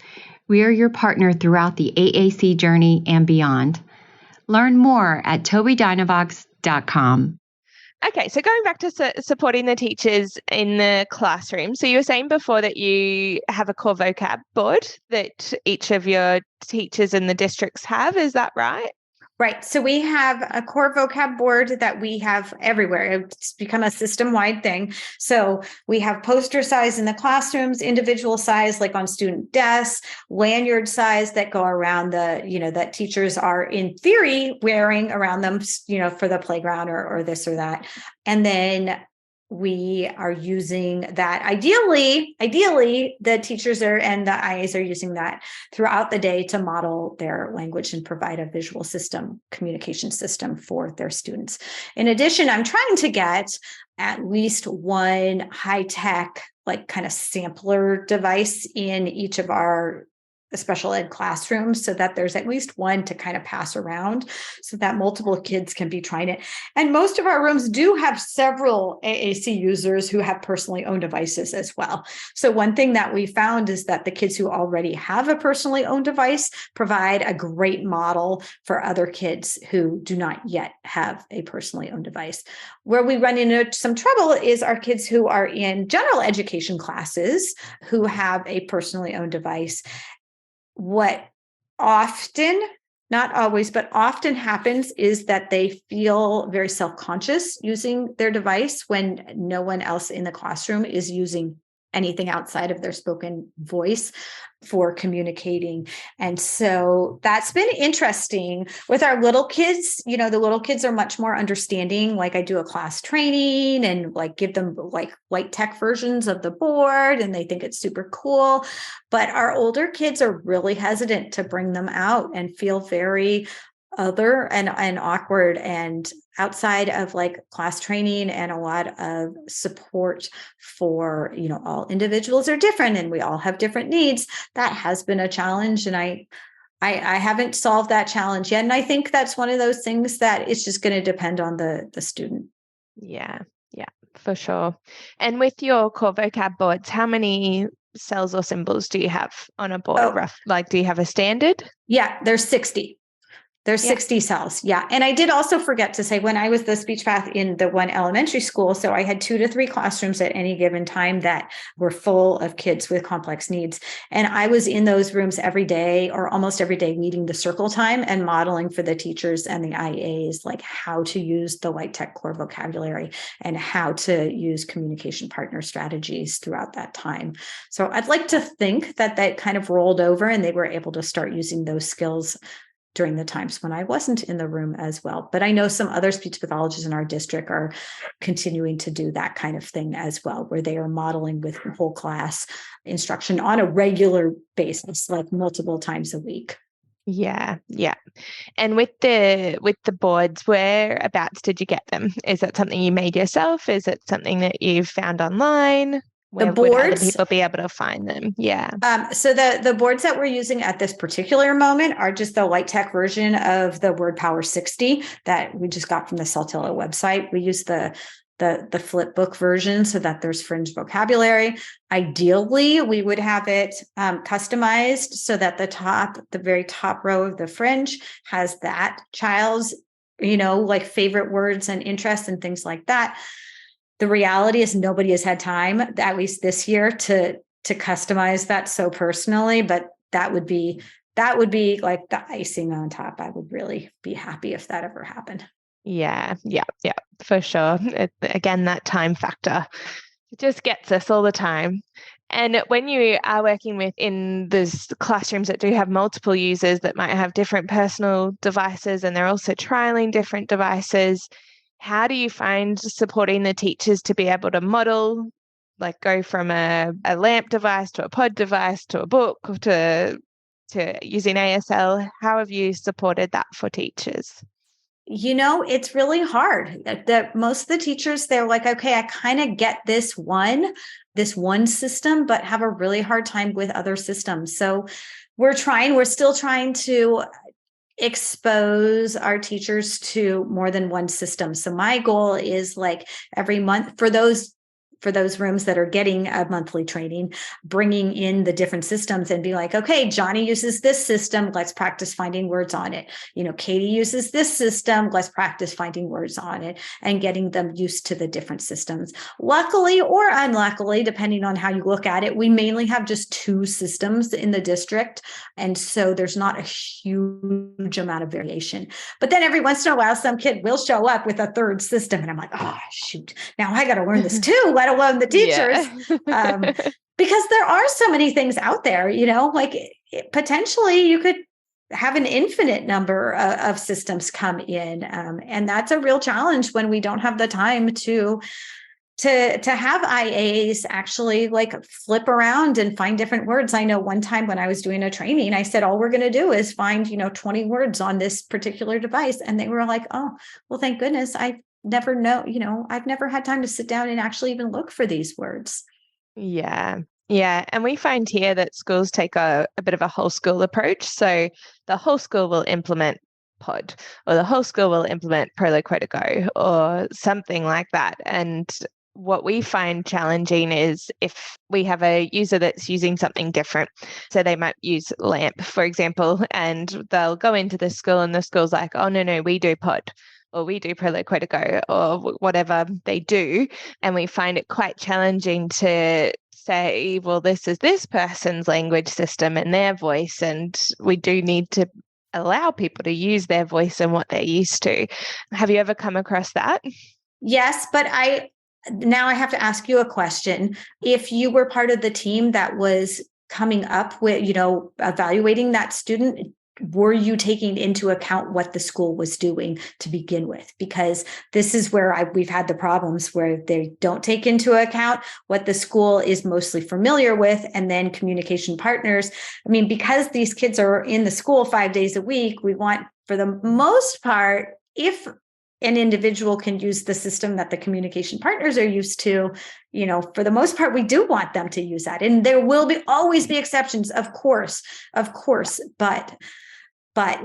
we are your partner throughout the AAC journey and beyond. Learn more at tobiidynavox.com. Okay, so going back to supporting the teachers in the classroom. So you were saying before that you have a core vocab board that each of your teachers in the districts have. Is that right? Right. So we have a core vocab board that we have everywhere. It's become a system-wide thing. So we have poster size in the classrooms, individual size, like on student desks, lanyard size that go around that teachers are in theory wearing around them, for the playground or this or that. And then we are using that. Ideally, the teachers and the IAs are using that throughout the day to model their language and provide a visual communication system for their students. In addition, I'm trying to get at least one high-tech, like kind of sampler device in each of our special ed classrooms so that there's at least one to kind of pass around so that multiple kids can be trying it. And most of our rooms do have several AAC users who have personally owned devices as well. So one thing that we found is that the kids who already have a personally owned device provide a great model for other kids who do not yet have a personally owned device. Where we run into some trouble is our kids who are in general education classes who have a personally owned device. What often, not always, but often happens is that they feel very self-conscious using their device when no one else in the classroom is using anything outside of their spoken voice for communicating. And so that's been interesting with our little kids. The little kids are much more understanding. Like I do a class training and like give them like light tech versions of the board and they think it's super cool. But our older kids are really hesitant to bring them out and feel very other and awkward, and outside of like class training and a lot of support for, all individuals are different and we all have different needs. That has been a challenge. And I haven't solved that challenge yet. And I think that's one of those things that it's just going to depend on the student. Yeah, for sure. And with your core vocab boards, how many cells or symbols do you have on a board? Rough, like, do you have a standard? Yeah, there's 60. There's Yeah. 60 cells. Yeah. And I did also forget to say, when I was the speech path in the one elementary school, so I had 2 to 3 classrooms at any given time that were full of kids with complex needs. And I was in those rooms every day or almost every day, leading the circle time and modeling for the teachers and the IAs, like how to use the White Tech core vocabulary and how to use communication partner strategies throughout that time. So I'd like to think that that kind of rolled over and they were able to start using those skills during the times when I wasn't in the room as well. But I know some other speech pathologists in our district are continuing to do that kind of thing as well, where they are modeling with whole class instruction on a regular basis, like multiple times a week. Yeah. And with the boards, whereabouts did you get them? Is that something you made yourself? Is it something that you've found online? Where would other people be able to find them? Yeah. So the boards that we're using at this particular moment are just the White Tech version of the Word Power 60 that we just got from the Saltillo website. We use the flip book version so that there's fringe vocabulary. Ideally, we would have it customized so that the very top row of the fringe has that child's, like favorite words and interests and things like that. The reality is nobody has had time, at least this year, to customize that so personally, but that would be like the icing on top. I would really be happy if that ever happened. Yeah, for sure. Again, that time factor, it just gets us all the time. And when you are working in those classrooms that do have multiple users that might have different personal devices and they're also trialing different devices, how do you find supporting the teachers to be able to model, like go from a lamp device to a pod device to a book to using ASL? How have you supported that for teachers? It's really hard. That most of the teachers, they're like, okay, I kind of get this one system, but have a really hard time with other systems. So we're still trying to expose our teachers to more than one system. So my goal is like every month for those rooms that are getting a monthly training, bringing in the different systems and be like, okay, Johnny uses this system. Let's practice finding words on it. Katie uses this system. Let's practice finding words on it and getting them used to the different systems. Luckily or unluckily, depending on how you look at it, we mainly have just 2 systems in the district. And so there's not a huge amount of variation. But then every once in a while, some kid will show up with a 3rd system. And I'm like, oh, shoot, now I got to learn this too, let alone the teachers. Yeah. Because there are so many things out there, like potentially you could have an infinite number of systems come in. And that's a real challenge when we don't have the time to have IAs actually like flip around and find different words. I know one time when I was doing a training, I said, all we're going to do is find, 20 words on this particular device. And they were like, oh, well, thank goodness. I've never had time to sit down and actually even look for these words. Yeah. And we find here that schools take a bit of a whole school approach. So the whole school will implement pod, or the whole school will implement Proloquo to Go, or something like that. And what we find challenging is if we have a user that's using something different. So they might use LAMP, for example, and they'll go into the school and the school's like, oh, no, we do pod, or we do Proloquo to Go, or whatever they do. And we find it quite challenging to say, well, this is this person's language system and their voice, and we do need to allow people to use their voice and what they're used to. Have you ever come across that? Yes, but now I have to ask you a question. If you were part of the team that was coming up with, evaluating that student, were you taking into account what the school was doing to begin with? Because this is where we've had the problems where they don't take into account what the school is mostly familiar with, and then communication partners. Because these kids are in the school 5 days a week, we want, for the most part, if an individual can use the system that the communication partners are used to, for the most part, we do want them to use that. And there will always be exceptions, of course, but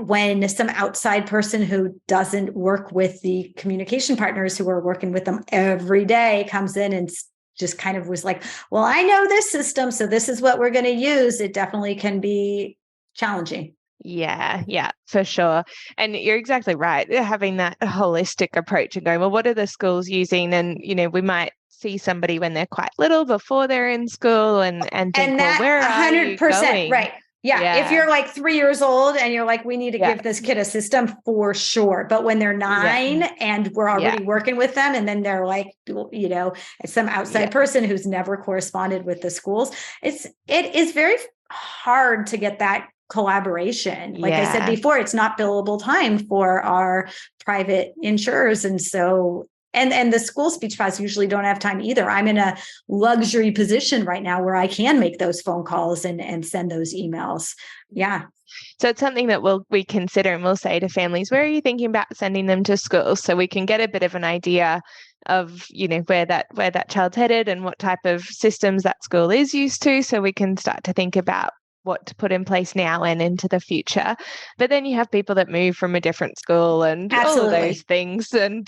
when some outside person who doesn't work with the communication partners who are working with them every day comes in and just kind of was like, well, I know this system, so this is what we're going to use, it definitely can be challenging. Yeah, for sure. And you're exactly right. Having that holistic approach and going, well, what are the schools using? And, we might see somebody when they're quite little before they're in school and think, And well, that where are you 100%, going? right. Yeah. If Yeah. you're like 3 years old and you're like, we need to Yeah. give this kid a system, for sure. But when they're 9 and we're already working with them, and then they're like, some outside person who's never corresponded with the schools, it is very hard to get that collaboration. Like I said before, it's not billable time for our private insurers. And so and the school speech paths usually don't have time either. I'm in a luxury position right now where I can make those phone calls and send those emails. Yeah. So it's something that we consider, and we'll say to families, where are you thinking about sending them to school? So we can get a bit of an idea of, where that child's headed and what type of systems that school is used to. So we can start to think about what to put in place now and into the future. But then you have people that move from a different school and all of those things, and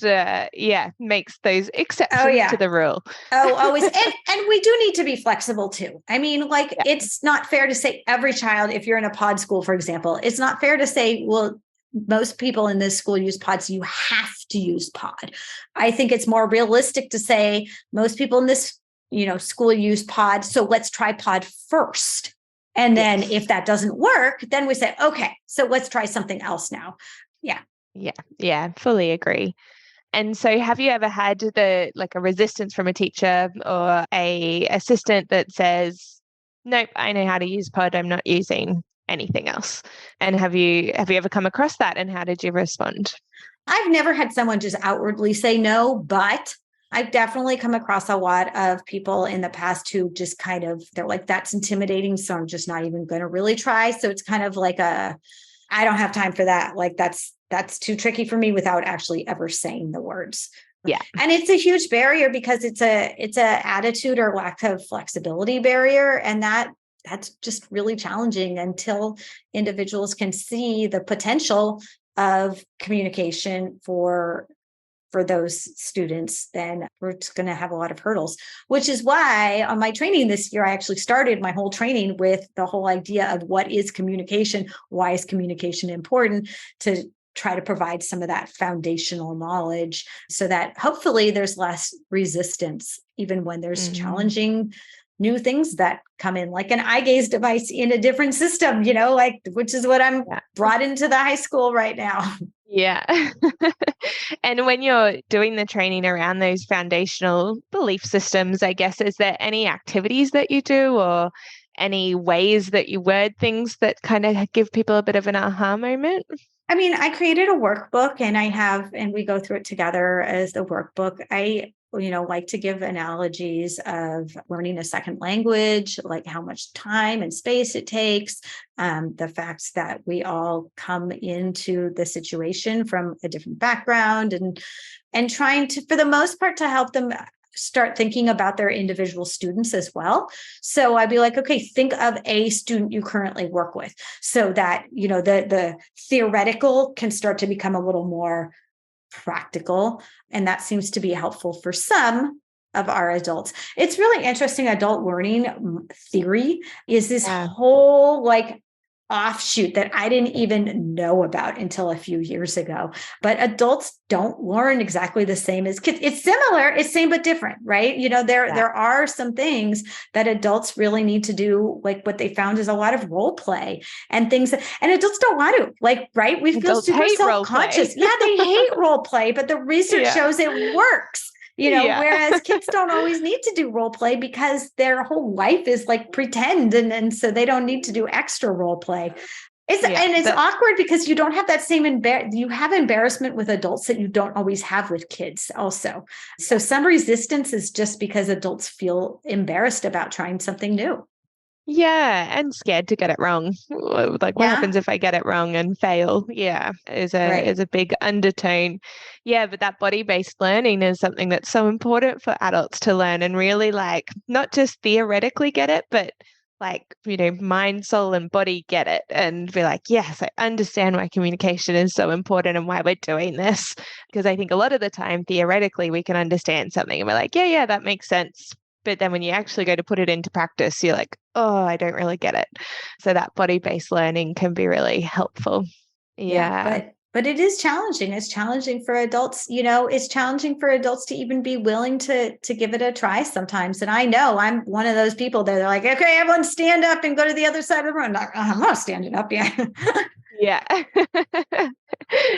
makes those exceptions to the rule. Always. And we do need to be flexible too. I mean, it's not fair to say every child, if you're in a pod school, for example, it's not fair to say, well, most people in this school use pod, so you have to use pod. I think it's more realistic to say most people in this, school use pod, so let's try pod first. And then if that doesn't work, then we say, okay, so let's try something else now. Yeah, fully agree. And so have you ever had a resistance from a teacher or a assistant that says, nope, I know how to use pod, I'm not using anything else? And have you ever come across that, and how did you respond? I've never had someone just outwardly say no, but I've definitely come across a lot of people in the past who just they're like, that's intimidating, so I'm just not even going to really try. So it's kind of like I don't have time for that. Like that's too tricky for me, without actually ever saying the words. Yeah. And it's a huge barrier because it's a attitude or lack of flexibility barrier. And that's just really challenging until individuals can see the potential of communication for those students. Then we're just going to have a lot of hurdles, which is why on my training this year, I actually started my whole training with the whole idea of what is communication, why is communication important, to try to provide some of that foundational knowledge so that hopefully there's less resistance, even when there's challenging new things that come in, like an eye gaze device in a different system, which is what I'm brought into the high school right now. Yeah. And when you're doing the training around those foundational belief systems, I guess, is there any activities that you do or any ways that you word things that kind of give people a bit of an aha moment? I mean, I created a workbook and we go through it together as the workbook. I like to give analogies of learning a second language, like how much time and space it takes, the fact that we all come into the situation from a different background, and trying to, for the most part, to help them start thinking about their individual students as well. So I'd be like, okay, think of a student you currently work with, so that, the theoretical can start to become a little more practical. And that seems to be helpful for some of our adults. It's really interesting. Adult learning theory is this whole offshoot that I didn't even know about until a few years ago. But adults don't learn exactly the same as kids. It's similar, it's same but different, right? There are some things that adults really need to do. Like what they found is a lot of role play and things and adults don't want to, right? We feel super self-conscious. Yeah, they hate role play, but the research shows it works. Whereas kids don't always need to do role play because their whole life is like pretend. And so they don't need to do extra role play. It's awkward because you don't have that same you have embarrassment with adults that you don't always have with kids also. So some resistance is just because adults feel embarrassed about trying something new. Yeah, and scared to get it wrong. Like, what happens if I get it wrong and fail? Yeah, is a big undertone. Yeah, but that body-based learning is something that's so important for adults to learn and really not just theoretically get it, but mind, soul, and body get it and be like, yes, I understand why communication is so important and why we're doing this. Because I think a lot of the time, theoretically, we can understand something and we're like, yeah, that makes sense. but then when you actually go to put it into practice, you're like, oh, I don't really get it. So that body-based learning can be really helpful. Yeah. But it is challenging. It's challenging for adults. It's challenging for adults to even be willing to give it a try sometimes. And I know I'm one of those people that are like, okay, everyone stand up and go to the other side of the room. I'm not standing up yet. Yeah.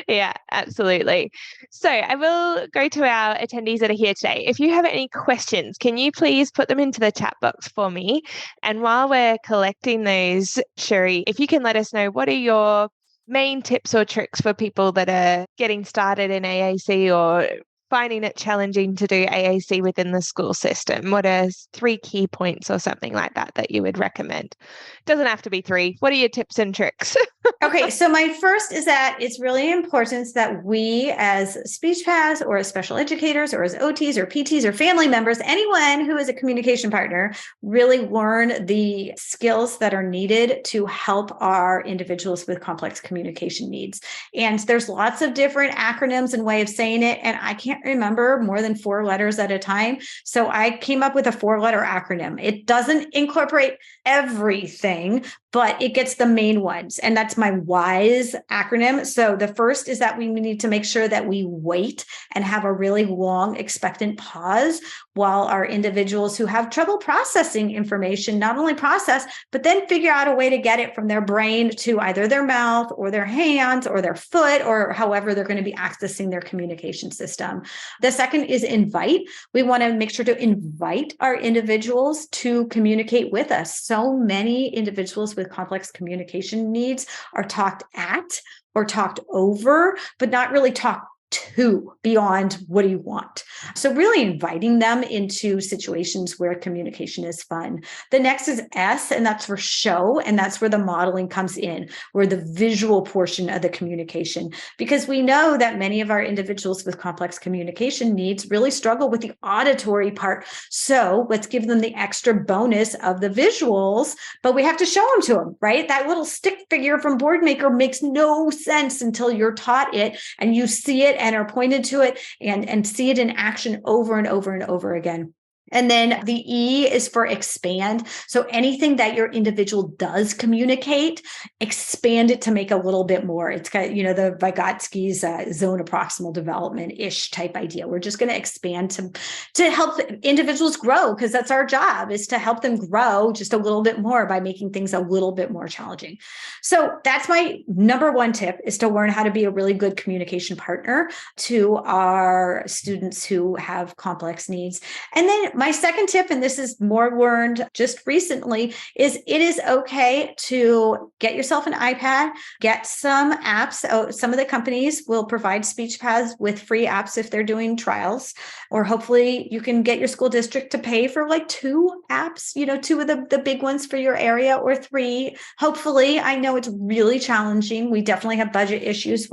Yeah, absolutely. So I will go to our attendees that are here today. If you have any questions, can you please put them into the chat box for me? And while we're collecting those, Cheri, if you can let us know, what are your main tips or tricks for people that are getting started in AAC or finding it challenging to do AAC within the school system? What are 3 key points or something like that you would recommend? Doesn't have to be 3. What are your tips and tricks? Okay, so my first is that it's really important that we as speech paths or as special educators or as OTs or PTs or family members, anyone who is a communication partner, really learn the skills that are needed to help our individuals with complex communication needs. And there's lots of different acronyms and way of saying it, and I can't remember more than 4 letters at a time. So I came up with a 4-letter acronym. It doesn't incorporate everything, but it gets the main ones. And that's my WISE acronym. So the first is that we need to make sure that we wait and have a really long expectant pause while our individuals who have trouble processing information not only process, but then figure out a way to get it from their brain to either their mouth or their hands or their foot or however they're going to be accessing their communication system. The second is invite. We want to make sure to invite our individuals to communicate with us. So many individuals with complex communication needs are talked at or talked over, but not really talked to beyond what do you want. So really inviting them into situations where communication is fun. The next is S, and that's for show. And that's where the modeling comes in, where the visual portion of the communication, because we know that many of our individuals with complex communication needs really struggle with the auditory part. So let's give them the extra bonus of the visuals, but we have to show them to them, right? That little stick figure from Boardmaker makes no sense until you're taught it and you see it and are pointed to it and see it in action over and over and over again. And then the E is for expand. So anything that your individual does communicate, expand it to make a little bit more. It's got, the Vygotsky's zone of proximal development-ish type idea. We're just going to expand to help individuals grow, because that's our job, is to help them grow just a little bit more by making things a little bit more challenging. So that's my number 1 tip, is to learn how to be a really good communication partner to our students who have complex needs. And then my second tip, and this is more learned just recently, is it is okay to get yourself an iPad, get some apps. Some of the companies will provide speech paths with free apps if they're doing trials, or hopefully you can get your school district to pay for like 2 apps, 2 of the big ones for your area, or 3. Hopefully, I know it's really challenging. We definitely have budget issues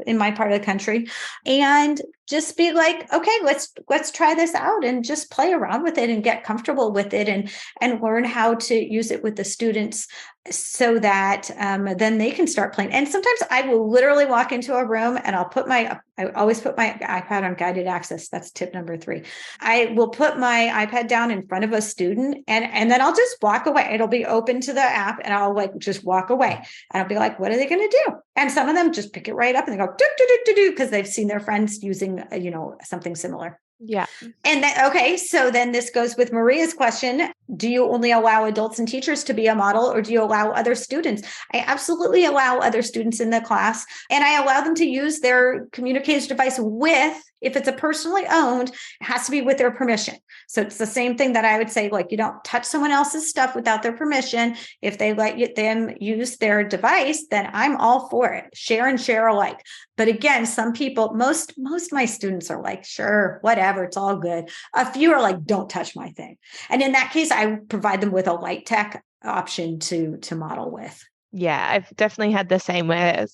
in my part of the country, and just be like, okay, let's try this out and just play around with it and get comfortable with it and learn how to use it with the students so that then they can start playing. And sometimes I will literally walk into a room and I always put my iPad on guided access. That's tip number 3. I will put my iPad down in front of a student and then I'll just walk away. It'll be open to the app and I'll just walk away. And I'll be like, what are they going to do? And some of them just pick it right up and they go, do, do, do, do, do, because they've seen their friends using, something similar. Yeah. And okay, so then this goes with Maria's question. Do you only allow adults and teachers to be a model, or do you allow other students? I absolutely allow other students in the class, and I allow them to use their communication device if it's a personally owned, it has to be with their permission. So it's the same thing that I would say, like, you don't touch someone else's stuff without their permission. If they let them use their device, then I'm all for it. Share and share alike. But again, some people, most of my students are like, sure, whatever, it's all good. A few are like, don't touch my thing. And in that case, I provide them with a light tech option to model with. Yeah, I've definitely had the same, where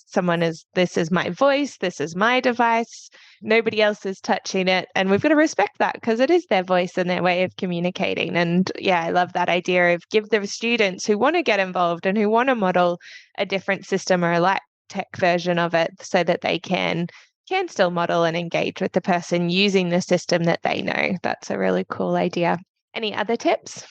this is my voice, this is my device, nobody else is touching it. And we've got to respect that, because it is their voice and their way of communicating. And yeah, I love that idea of give the students who want to get involved and who want to model a different system or a light tech version of it, so that they can still model and engage with the person using the system that they know. That's a really cool idea. Any other tips?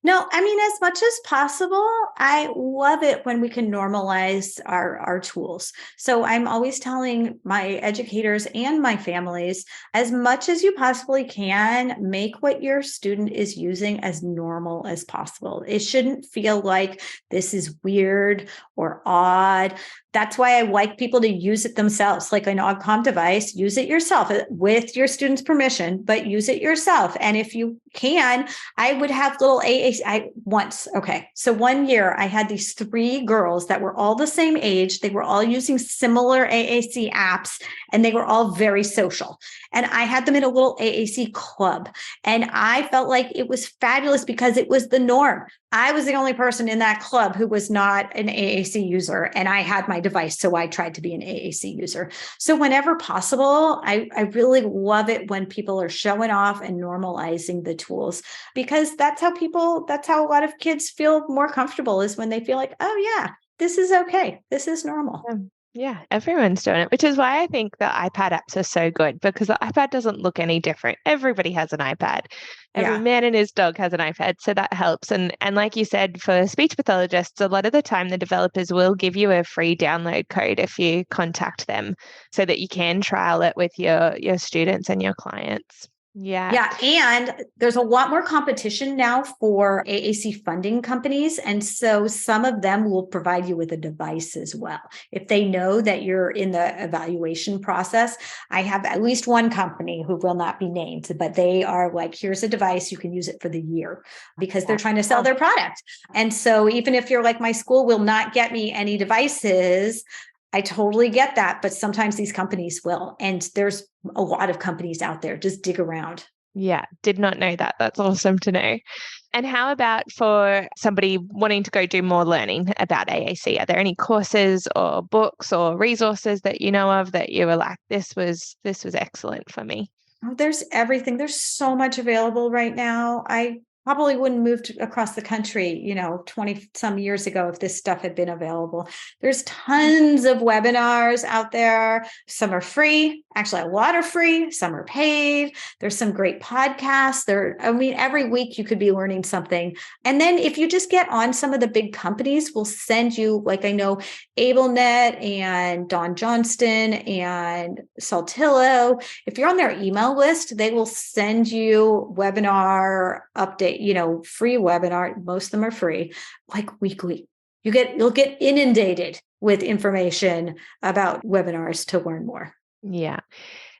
No, I mean, as much as possible, I love it when we can normalize our tools. So I'm always telling my educators and my families, as much as you possibly can, make what your student is using as normal as possible. It shouldn't feel like this is weird or odd. That's why I like people to use it themselves, like an OGCOM device, use it yourself with your student's permission, but use it yourself. And if you can, I would have little AAC once. Okay. So one year I had these 3 girls that were all the same age. They were all using similar AAC apps and they were all very social. And I had them in a little AAC club. And I felt like it was fabulous because it was the norm. I was the only person in that club who was not an AAC user, and I had my device, so I tried to be an AAC user. So whenever possible, I really love it when people are showing off and normalizing the tools, because that's how a lot of kids feel more comfortable, is when they feel like, oh yeah, this is okay. This is normal. Yeah, everyone's doing it, which is why I think the iPad apps are so good, because the iPad doesn't look any different. Everybody has an iPad. Every man and his dog has an iPad, so that helps. And like you said, for speech pathologists, a lot of the time the developers will give you a free download code if you contact them, so that you can trial it with your students and your clients. Yeah. And there's a lot more competition now for AAC funding companies. And so some of them will provide you with a device as well. If they know that you're in the evaluation process, I have at least one company who will not be named, but they are like, here's a device, you can use it for the year, because they're trying to sell their product. And so even if you're like, my school will not get me any devices, I totally get that, but sometimes these companies will. And there's a lot of companies out there. Just dig around. Yeah, did not know that. That's awesome to know. And how about for somebody wanting to go do more learning about AAC? Are there any courses or books or resources that you know of that you were like, this was excellent for me? Oh, there's everything. There's so much available right now. I probably wouldn't move across the country, 20 some years ago if this stuff had been available. There's tons of webinars out there. Some are free. Actually, a lot are free. Some are paid. There's some great podcasts. Every week you could be learning something. And then if you just get on, some of the big companies will send you, like I know AbleNet and Don Johnston and Saltillo. If you're on their email list, they will send you webinar update, free webinar. Most of them are free, like weekly. You'll get inundated with information about webinars to learn more. Yeah.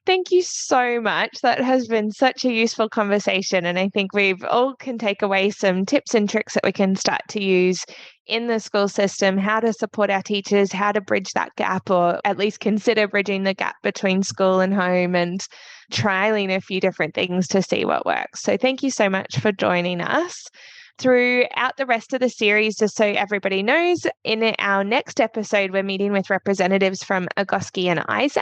Thank you so much. That has been such a useful conversation. And I think we've all can take away some tips and tricks that we can start to use in the school system, how to support our teachers, how to bridge that gap, or at least consider bridging the gap between school and home, and trialing a few different things to see what works. So thank you so much for joining us. Throughout the rest of the series, just so everybody knows, in our next episode, we're meeting with representatives from AAC and AAC,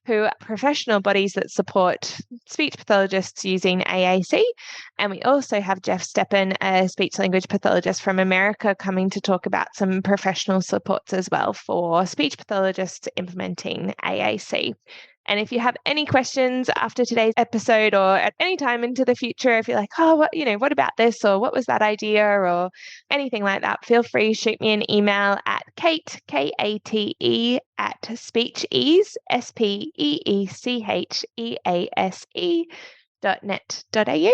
who are professional bodies that support speech pathologists using AAC. And we also have Jeff Steppen, a speech language pathologist from America, coming to talk about some professional supports as well for speech pathologists implementing AAC. And if you have any questions after today's episode, or at any time into the future, if you're like, what about this, or what was that idea, or anything like that, feel free to shoot me an email at Kate, Kate, at speechease, speechease.net.au.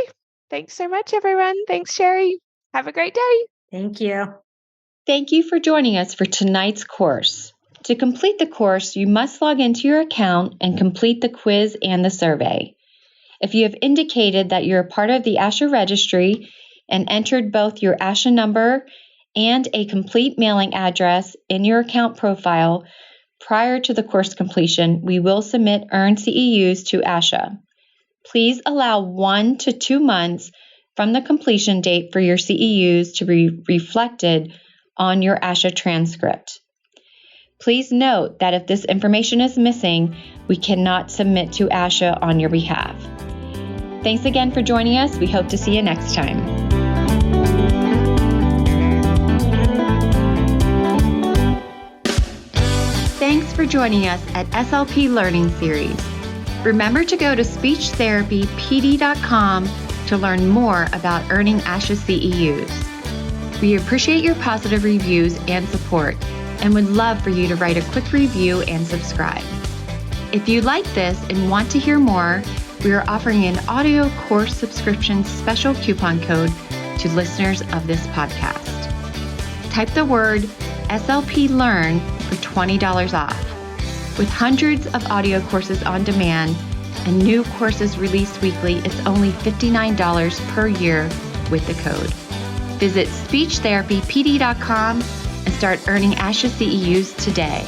Thanks so much, everyone. Thanks, Cheri. Have a great day. Thank you. Thank you for joining us for tonight's course. To complete the course, you must log into your account and complete the quiz and the survey. If you have indicated that you're a part of the ASHA registry and entered both your ASHA number and a complete mailing address in your account profile prior to the course completion, we will submit earned CEUs to ASHA. Please allow 1 to 2 months from the completion date for your CEUs to be reflected on your ASHA transcript. Please note that if this information is missing, we cannot submit to ASHA on your behalf. Thanks again for joining us. We hope to see you next time. Thanks for joining us at SLP Learning Series. Remember to go to speechtherapypd.com to learn more about earning ASHA CEUs. We appreciate your positive reviews and support and would love for you to write a quick review and subscribe. If you like this and want to hear more, we are offering an audio course subscription special coupon code to listeners of this podcast. Type the word SLP Learn for $20 off. With hundreds of audio courses on demand and new courses released weekly, it's only $59 per year with the code. Visit speechtherapypd.com and start earning ASHA CEUs today.